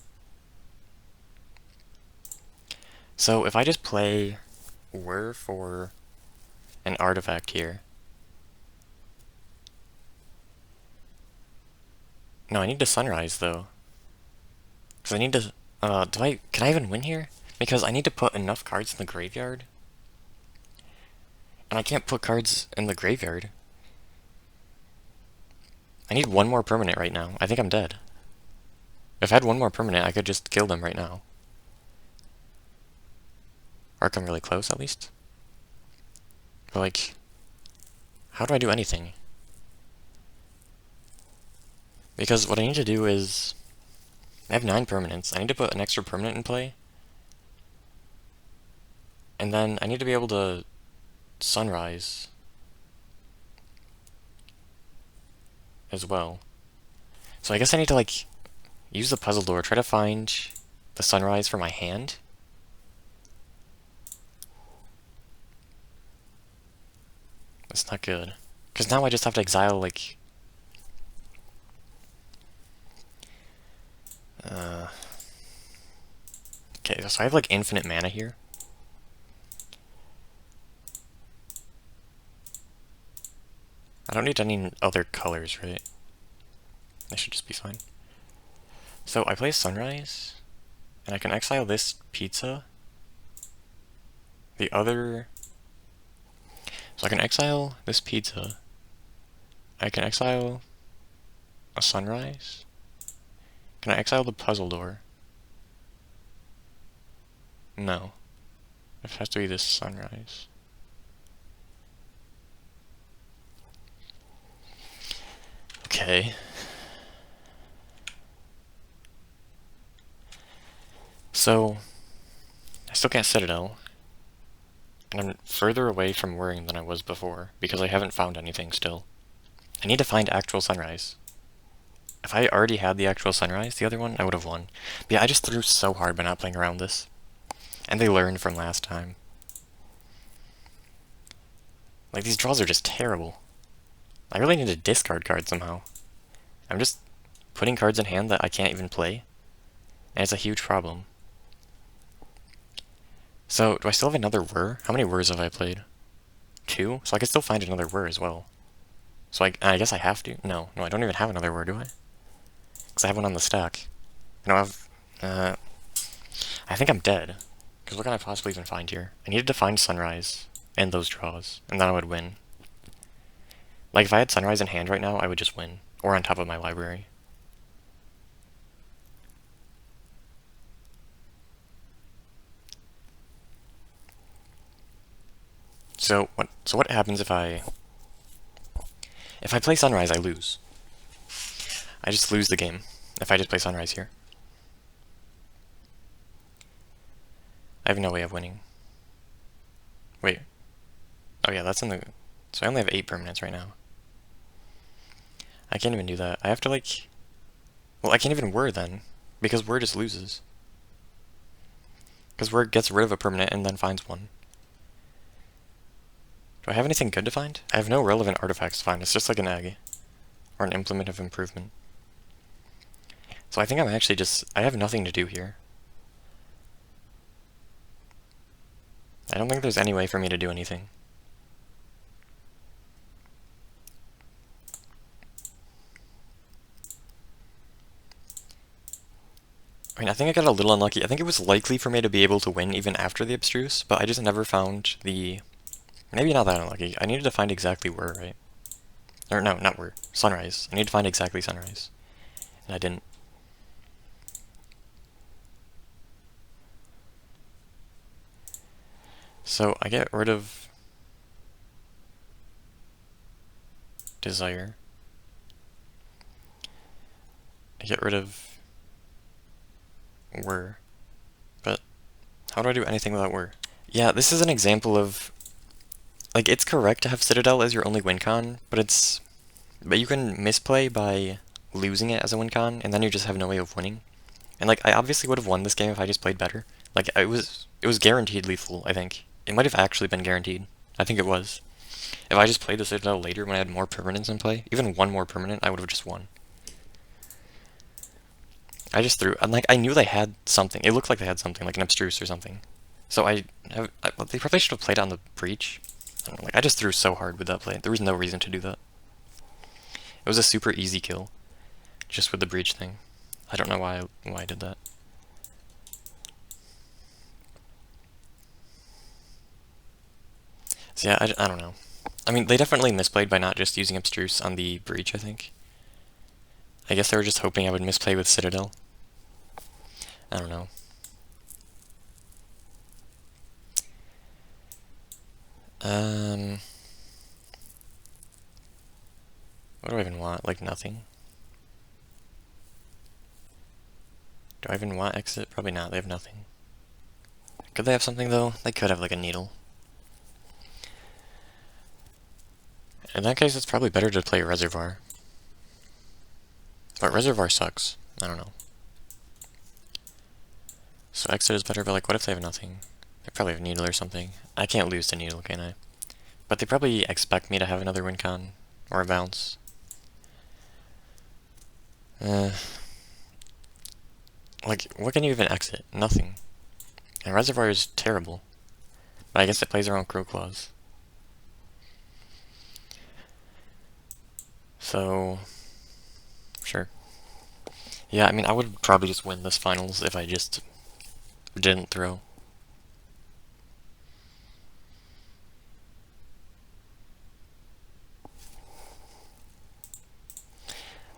So if I just play whir for an artifact here... No, I need to sunrise, though. Because I need to... Can I even win here? Because I need to put enough cards in the graveyard. And I can't put cards in the graveyard. I need one more permanent right now. I think I'm dead. If I had one more permanent, I could just kill them right now. Or come really close, at least. But, like... How do I do anything? Because what I need to do is... I have 9 permanents. I need to put an extra permanent in play. And then I need to be able to sunrise as well. So I guess I need to, like, use the puzzle door, try to find the sunrise for my hand. That's not good. Because now I just have to exile, like... Okay, so I have, like, infinite mana here. I don't need any other colors, right? I should just be fine. So I play Sunrise, and I can exile this pizza. The other... So I can exile this pizza. I can exile a Sunrise. Can I exile the puzzle door? No. It has to be this Sunrise. Okay. So, I still can't Citadel. And I'm further away from worrying than I was before, because I haven't found anything still. I need to find actual Sunrise. If I already had the actual Sunrise, the other one, I would have won. But yeah, I just threw so hard by not playing around this. And they learned from last time. Like, these draws are just terrible. I really need to discard cards somehow. I'm just putting cards in hand that I can't even play. And it's a huge problem. So, do I still have another whir? How many whirs have I played? 2? So I could still find another whir as well. So I guess I have to? No, I don't even have another whir, do I? Because I have one on the stack. I don't have... I think I'm dead. Because what can I possibly even find here? I needed to find Sunrise and those draws, and then I would win. Like, if I had Sunrise in hand right now, I would just win. Or on top of my library. So what happens if I play Sunrise, I lose. I just lose the game if I just play Sunrise here. I have no way of winning. Wait. Oh yeah, that's in the... So I only have 8 permanents right now. I can't even do that. I have to like... Well, I can't even whir then, because whir just loses. Because whir gets rid of a permanent and then finds one. Do I have anything good to find? I have no relevant artifacts to find. It's just like an egg. Or an implement of improvement. So I think I'm actually just... I have nothing to do here. I don't think there's any way for me to do anything. I mean, I think I got a little unlucky. I think it was likely for me to be able to win even after the abstruse, but I just never found the... Maybe not that unlucky. I needed to find exactly where, right? Or no, not where. Sunrise. I need to find exactly sunrise. And I didn't. So I get rid of desire. I get rid of whir. But how do I do anything without whir? Yeah, this is an example of... Like, it's correct to have Citadel as your only win con, but it's... But you can misplay by losing it as a win con, and then you just have no way of winning. And like, I obviously would have won this game if I just played better. Like, it was guaranteed lethal, I think. It might have actually been guaranteed. I think it was. If I just played the Citadel later when I had more permanents in play, even one more permanent, I would have just won. I just threw, and like, I knew they had something. It looked like they had something, like an abstruse or something. So well, they probably should have played on the breach. I don't know, like, I just threw so hard with that play. There was no reason to do that. It was a super easy kill, just with the breach thing. I don't know why I did that. So yeah, I don't know. I mean, they definitely misplayed by not just using abstruse on the breach, I think. I guess they were just hoping I would misplay with Citadel. I don't know. What do I even want? Like, nothing? Do I even want exit? Probably not, they have nothing. Could they have something, though? They could have, like, a needle. In that case, it's probably better to play Reservoir. But Reservoir sucks. I don't know. So exit is better, but like, what if they have nothing? They probably have needle or something. I can't lose to needle, can I? But they probably expect me to have another win con. Or a bounce. Like, what can you even exit? Nothing. And Reservoir is terrible. But I guess it plays around Crow Claws. So... Sure. Yeah, I mean, I would probably just win this finals if I just didn't throw.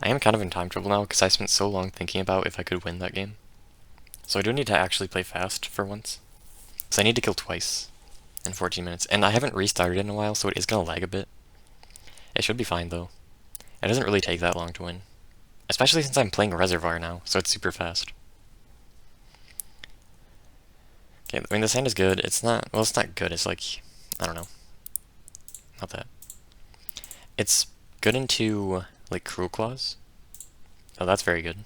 I am kind of in time trouble now because I spent so long thinking about if I could win that game. So I do need to actually play fast for once. So I need to kill twice in 14 minutes. And I haven't restarted in a while, so it is going to lag a bit. It should be fine, though. It doesn't really take that long to win. Especially since I'm playing Reservoir now, so it's super fast. Okay, I mean, the sand is good. It's not... Well, it's not good. It's like... I don't know. Not that. It's good into, like, Cruel Claws. Oh, that's very good.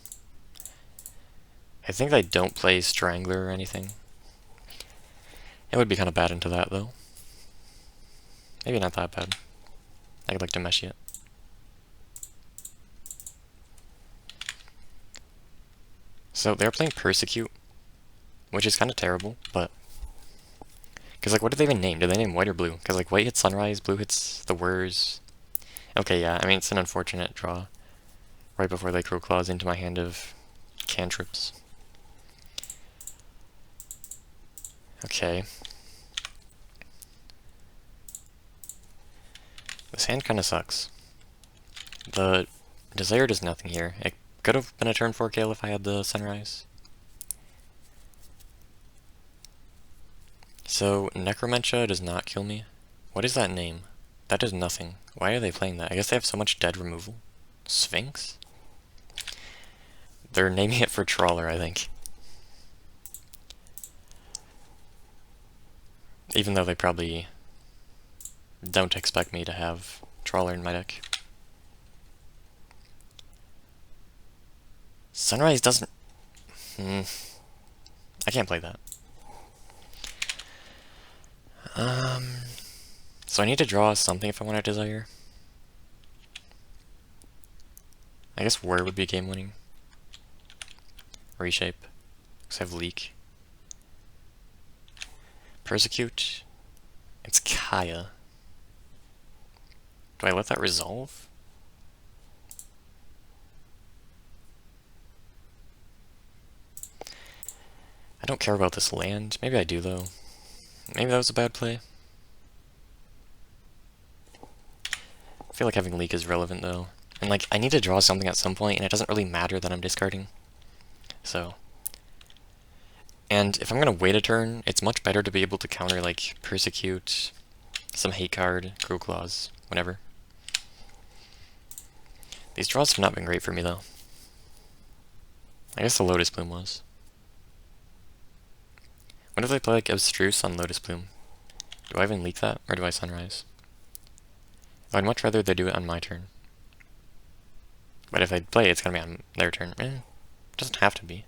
I think they don't play Strangler or anything. It would be kind of bad into that, though. Maybe not that bad. I'd like to mesh it. So they're playing Persecute, which is kind of terrible, but... Because, like, what did they even name? Did they name white or blue? Because, like, white hits Sunrise, blue hits the Whirs. Okay, yeah, I mean, it's an unfortunate draw. Right before they throw claws into my hand of cantrips. Okay. This hand kind of sucks. The Desire does nothing here. It could have been a turn 4 kill if I had the Sunrise. So, Necromentia does not kill me. What is that name? That does nothing. Why are they playing that? I guess they have so much dead removal. Sphinx? They're naming it for Trawler, I think. Even though they probably don't expect me to have Trawler in my deck. Sunrise doesn't... I can't play that. So I need to draw something if I want to desire. I guess War would be game winning. Reshape. Because I have Leak. Persecute. It's Kaya. Do I let that resolve? I don't care about this land. Maybe I do, though. Maybe that was a bad play. I feel like having Leak is relevant, though. And, like, I need to draw something at some point, and it doesn't really matter that I'm discarding. So. And if I'm gonna wait a turn, it's much better to be able to counter, like, Persecute, some Hate card, Cruel Claws, whatever. These draws have not been great for me, though. I guess the Lotus Bloom was. What if I play, like, Abstruse on Lotus Bloom? Do I even leak that, or do I Sunrise? I'd much rather they do it on my turn. But if I play it, it's gonna be on their turn. It doesn't have to be.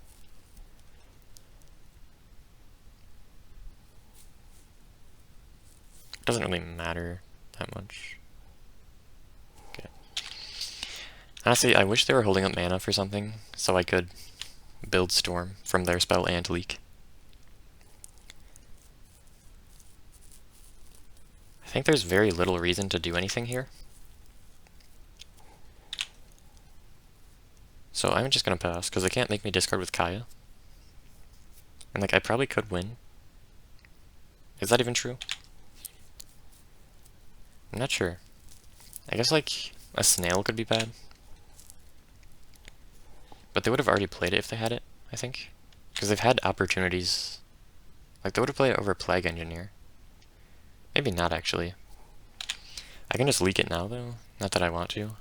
It doesn't really matter that much. Okay. Honestly, I wish they were holding up mana for something, so I could build Storm from their spell and Leak. I think there's very little reason to do anything here. So I'm just gonna pass, because they can't make me discard with Kaya. And, like, I probably could win. Is that even true? I'm not sure. I guess, like, a Snail could be bad. But they would have already played it if they had it, I think. Because they've had opportunities. Like, they would have played it over Plague Engineer. Maybe not, actually. I can just leak it now, though. Not that I want to.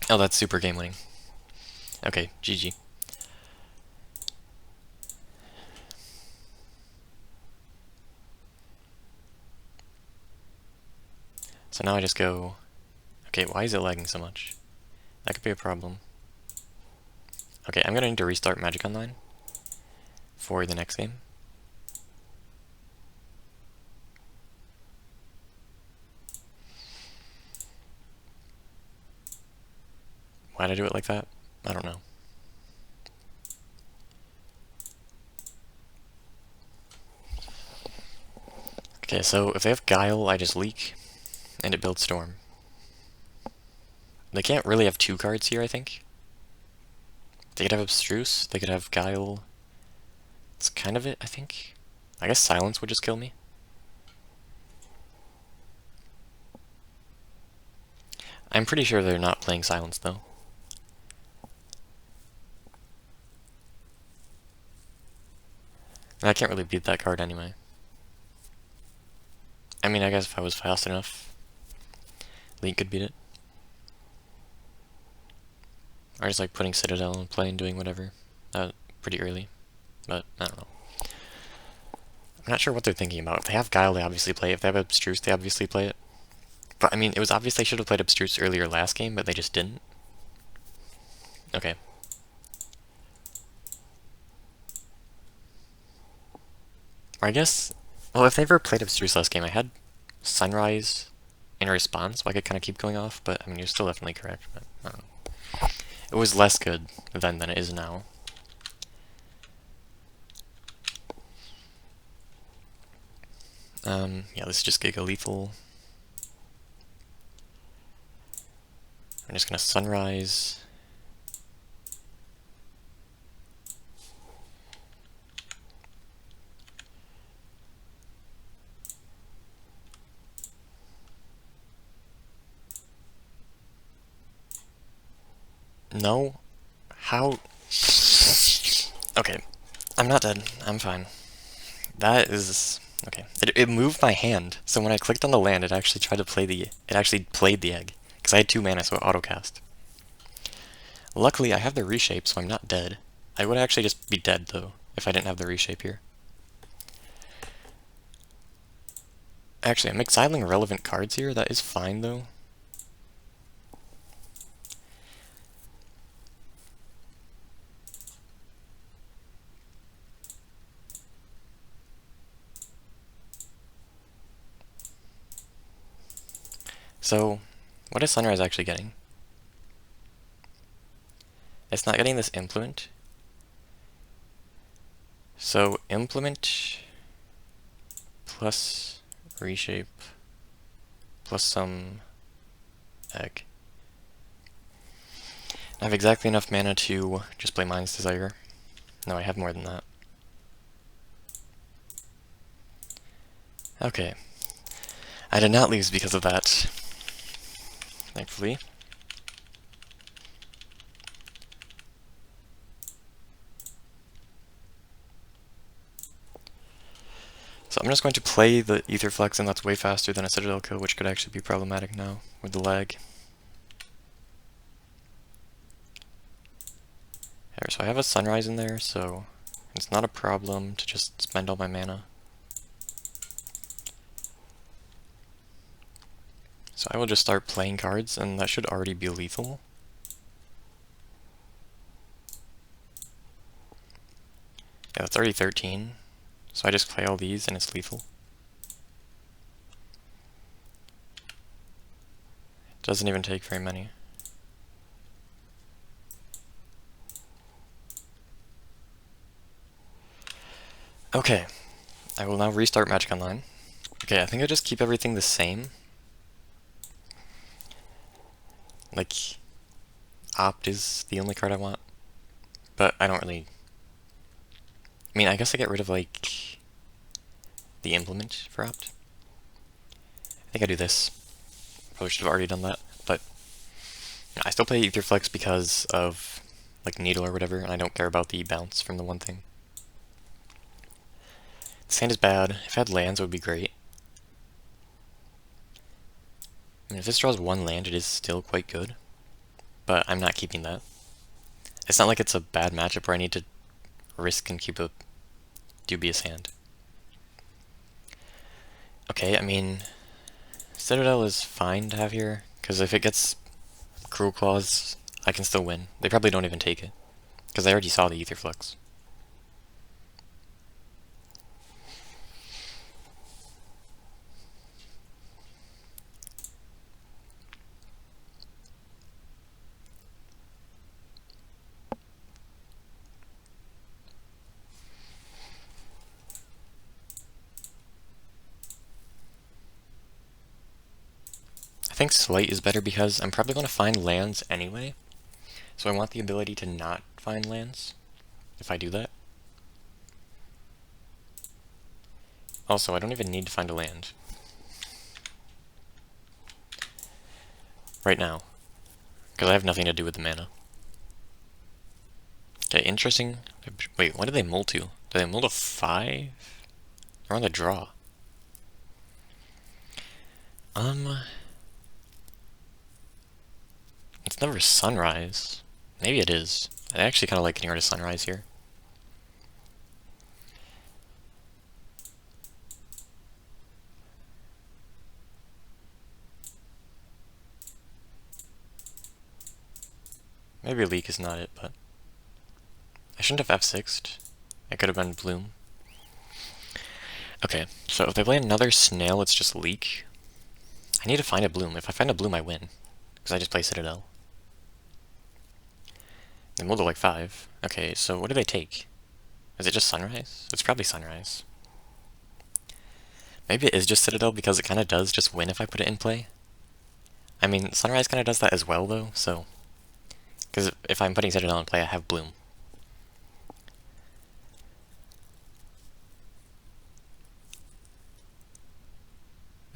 Oh, that's super game winning. Okay, GG. So now I just go... Okay, why is it lagging so much? That could be a problem. Okay, I'm gonna need to restart Magic Online for the next game. Why'd I do it like that? I don't know. Okay, so if they have Guile, I just leak, and it builds Storm. They can't really have two cards here, I think. They could have Abstruse, they could have Guile. That's kind of it, I think. I guess Silence would just kill me. I'm pretty sure they're not playing Silence, though. And I can't really beat that card anyway. I mean, I guess if I was fast enough, Link could beat it. Or just like putting Citadel in play and doing whatever. Pretty early. But, I don't know. I'm not sure what they're thinking about. If they have Guile, they obviously play it. If they have Abstruse, they obviously play it. But, I mean, it was obvious they should have played Abstruse earlier last game, but they just didn't. Okay. Or I guess... Well, if they ever played Abstruse last game, I had Sunrise in response, so I could kind of keep going off, but, I mean, you're still definitely correct, but, I don't know. It was less good then than it is now. Yeah, this is just Giga Lethal. I'm just gonna Sunrise. No? How? Okay. I'm not dead. I'm fine. That is... Okay. It moved my hand, so when I clicked on the land, it actually tried to play the... It actually played the egg. Because I had 2 mana, so it autocast. Luckily, I have the reshape, so I'm not dead. I would actually just be dead, though, if I didn't have the reshape here. Actually, I'm exiling relevant cards here. That is fine, though. So, what is Sunrise actually getting? It's not getting this implement. So, implement plus reshape plus some egg. I have exactly enough mana to just play Mind's Desire. No, I have more than that. Okay. I did not lose because of that, thankfully. So I'm just going to play the Aetherflex, and that's way faster than a Citadel kill, which could actually be problematic now with the lag. There, so I have a Sunrise in there, so it's not a problem to just spend all my mana. So I will just start playing cards, and that should already be lethal. Yeah, that's already 13. So I just play all these, and it's lethal. Doesn't even take very many. Okay, I will now restart Magic Online. Okay, I think I'll just keep everything the same. Like, Opt is the only card I want, but I don't really... I mean, I guess I get rid of, like, the implement for Opt. I think I do this. Probably should have already done that, but I still play Aetherflex because of, like, Needle or whatever, and I don't care about the bounce from the one thing. This hand is bad. If I had lands, it would be great. I mean, if this draws one land, it is still quite good, but I'm not keeping that. It's not like it's a bad matchup where I need to risk and keep a dubious hand. Okay, I mean, Citadel is fine to have here, because if it gets Cruel Claws, I can still win. They probably don't even take it, because I already saw the Aetherflux. I think Slight is better because I'm probably going to find lands anyway, so I want the ability to not find lands if I do that. Also, I don't even need to find a land right now, because I have nothing to do with the mana. Okay, interesting. Wait, what did they mull to? Did they mull to 5? They're on the draw. It's never Sunrise. Maybe it is. I actually kind of like getting rid of Sunrise here. Maybe Leak is not it, but... I shouldn't have F6'd. It could have been Bloom. Okay, so if they play another Snail, it's just Leak. I need to find a Bloom. If I find a Bloom, I win. Because I just play Citadel. They mulled to like 5. Okay, so what do they take? Is it just Sunrise? It's probably Sunrise. Maybe it is just Citadel because it kind of does just win if I put it in play. I mean, Sunrise kind of does that as well, though, so... Because if I'm putting Citadel in play, I have Bloom.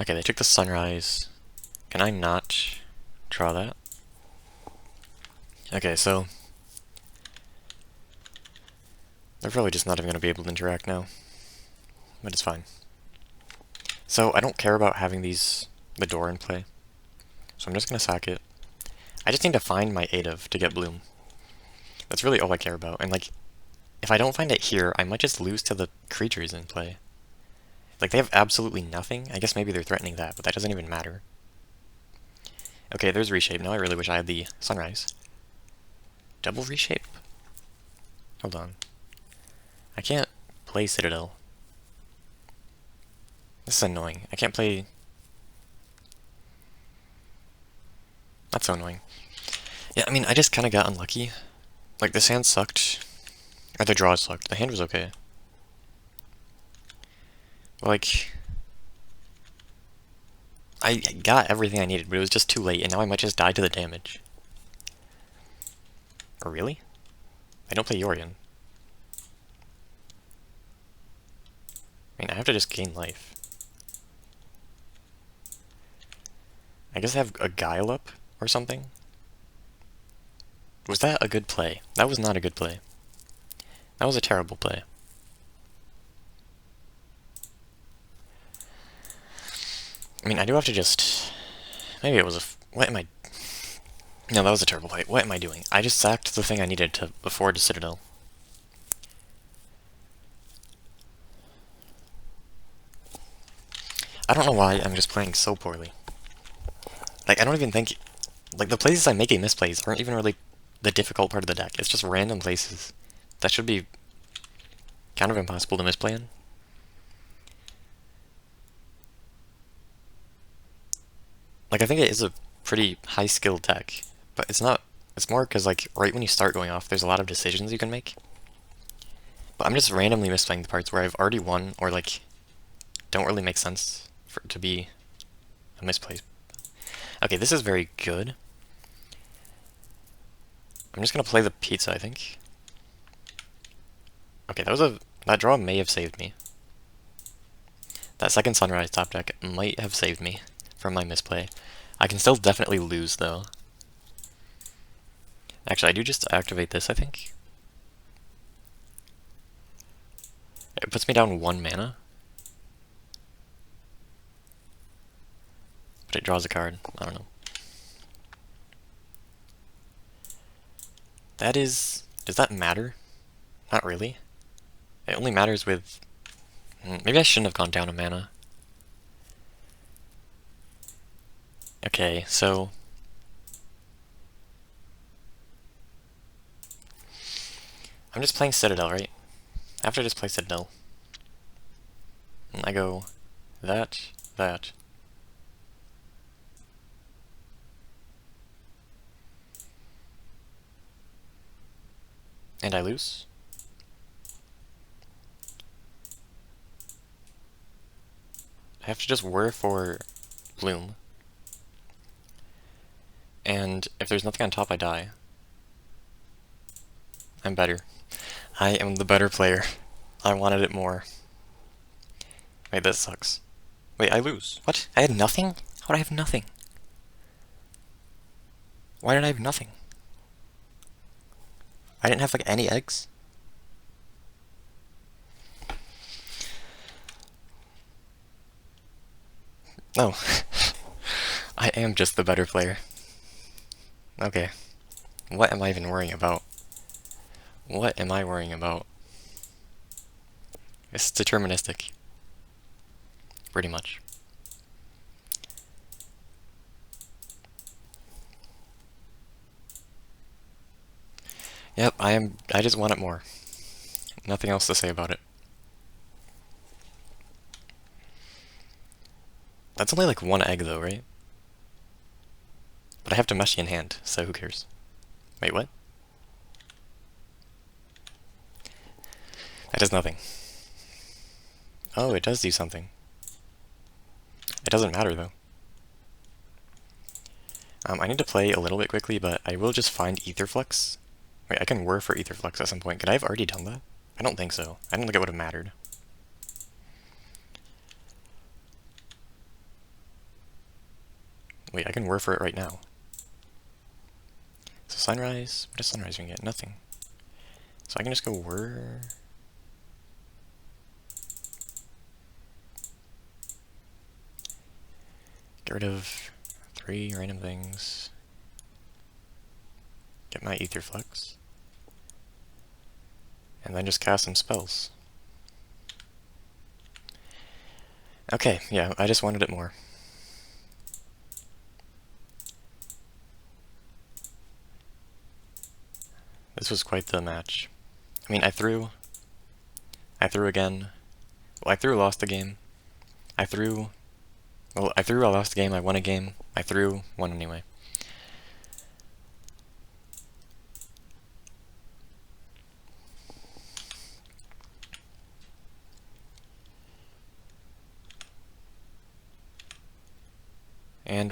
Okay, they took the Sunrise. Can I not draw that? Okay, so... They're probably just not even going to be able to interact now. But it's fine. So, I don't care about having the door in play. So I'm just going to sack it. I just need to find my Aedav to get Bloom. That's really all I care about. And, like, if I don't find it here, I might just lose to the creatures in play. Like, they have absolutely nothing. I guess maybe they're threatening that, but that doesn't even matter. Okay, there's Reshape. Now I really wish I had the Sunrise. Double Reshape? Hold on. I can't play Citadel. This is annoying. I can't play... That's so annoying. Yeah, I mean, I just kind of got unlucky. Like, this hand sucked. Or the draw sucked. The hand was okay. But, like, I got everything I needed, but it was just too late, and now I might just die to the damage. Or really? I don't play Yorion. I mean, I have to just gain life. I guess I have a Guile up or something? Was that a good play? That was not a good play. That was a terrible play. I mean, I do have to just... Maybe it was a... What am I... No, that was a terrible play. What am I doing? I just sacked the thing I needed to afford to Citadel. I don't know why I'm just playing so poorly. Like, I don't even think... Like, the places I'm making misplays aren't even really the difficult part of the deck. It's just random places. That should be kind of impossible to misplay in. Like, I think it is a pretty high-skilled deck, but it's not... It's more because, like, right when you start going off, there's a lot of decisions you can make. But I'm just randomly misplaying the parts where I've already won, or, like, don't really make sense for it to be a misplay. Okay, this is very good. I'm just gonna play the pizza, I think. Okay, that draw may have saved me. That second sunrise top deck might have saved me from my misplay. I can still definitely lose, though. Actually, I do just activate this, I think. It puts me down 1 mana. But it draws a card. I don't know. That is... Does that matter? Not really. It only matters with... Maybe I shouldn't have gone down a mana. Okay, so... I'm just playing Citadel, right? After I just play Citadel. And I go... That... And I lose. I have to just whir for Bloom. And if there's nothing on top, I die. I'm better. I am the better player. I wanted it more. Wait, that sucks. Wait, I lose. What? I had nothing? How did I have nothing? Why did I have nothing? I didn't have, like, any eggs? No. I am just the better player. Okay. What am I even worrying about? What am I worrying about? It's deterministic. Pretty much. Yep, I just want it more. Nothing else to say about it. That's only like 1 egg though, right? But I have to Meshy in hand, so who cares? Wait, what? That does nothing. Oh, it does do something. It doesn't matter though. I need to play a little bit quickly, but I will just find Aetherflux. Wait, I can whir for Aetherflux at some point. Could I have already done that? I don't think so. I don't think it would have mattered. Wait, I can whir for it right now. So Sunrise, what does Sunrise even get? Nothing. So I can just go whir. Get rid of 3 random things. Get my Aetherflux. And then just cast some spells. Okay, yeah, I just wanted it more. This was quite the match. I mean, I threw again. Well, I threw, lost the game. I lost the game, I won a game. I threw, won anyway.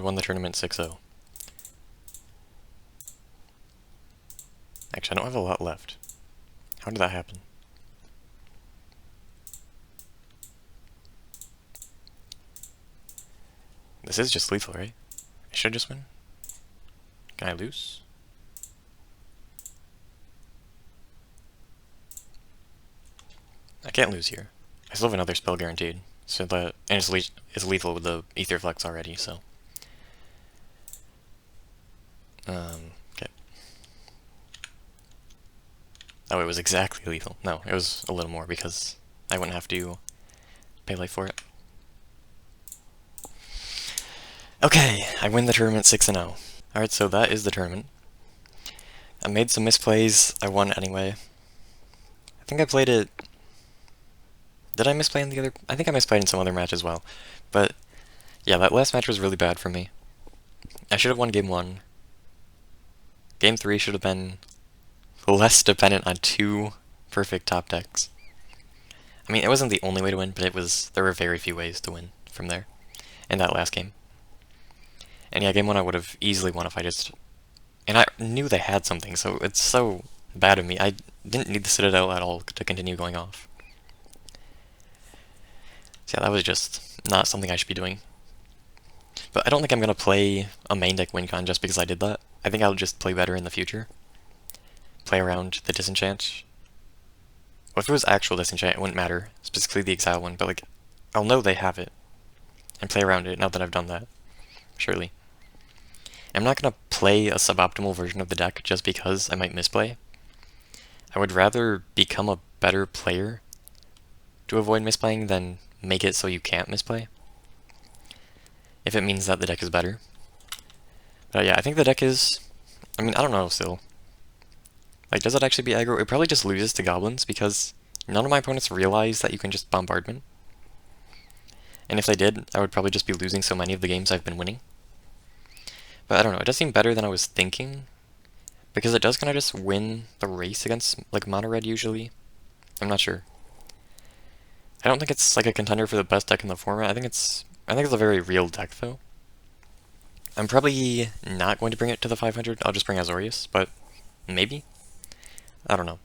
won the tournament 6-0. Actually, I don't have a lot left. How did that happen? This is just lethal, right? I should just win. Can I lose? I can't lose here. I still have another spell guaranteed. So that, and it's lethal with the Ether Flex already, so. Okay. Oh, it was exactly lethal. No, it was a little more because I wouldn't have to pay life for it. Okay, I win the tournament 6-0. Alright, so that is the tournament. I made some misplays, I won anyway. I think I played it... Did I misplay in the other... I think I misplayed in some other match as well. But, yeah, that last match was really bad for me. I should have won game 1. Game 3 should have been less dependent on 2 perfect top decks. I mean, it wasn't the only way to win, but it was... There were very few ways to win from there. In that last game. And yeah, game 1 I would have easily won if I just... And I knew they had something, so it's so bad of me. I didn't need the Citadel at all to continue going off. So yeah, that was just not something I should be doing. But I don't think I'm going to play a main deck win con just because I did that. I think I'll just play better in the future. Play around the disenchant. Well, if it was actual disenchant, it wouldn't matter. Specifically the exile one, but like, I'll know they have it. And play around it now that I've done that. Surely. I'm not going to play a suboptimal version of the deck just because I might misplay. I would rather become a better player to avoid misplaying than make it so you can't misplay. If it means that the deck is better. But yeah, I think the deck is... I mean, I don't know still. Like, does it actually be aggro? It probably just loses to goblins because none of my opponents realize that you can just bombardment. And if they did, I would probably just be losing so many of the games I've been winning. But I don't know, it does seem better than I was thinking. Because it does kind of just win the race against, like, mono red usually. I'm not sure. I don't think it's, like, a contender for the best deck in the format. I think it's a very real deck, though. I'm probably not going to bring it to the 500. I'll just bring Azorius, but maybe? I don't know.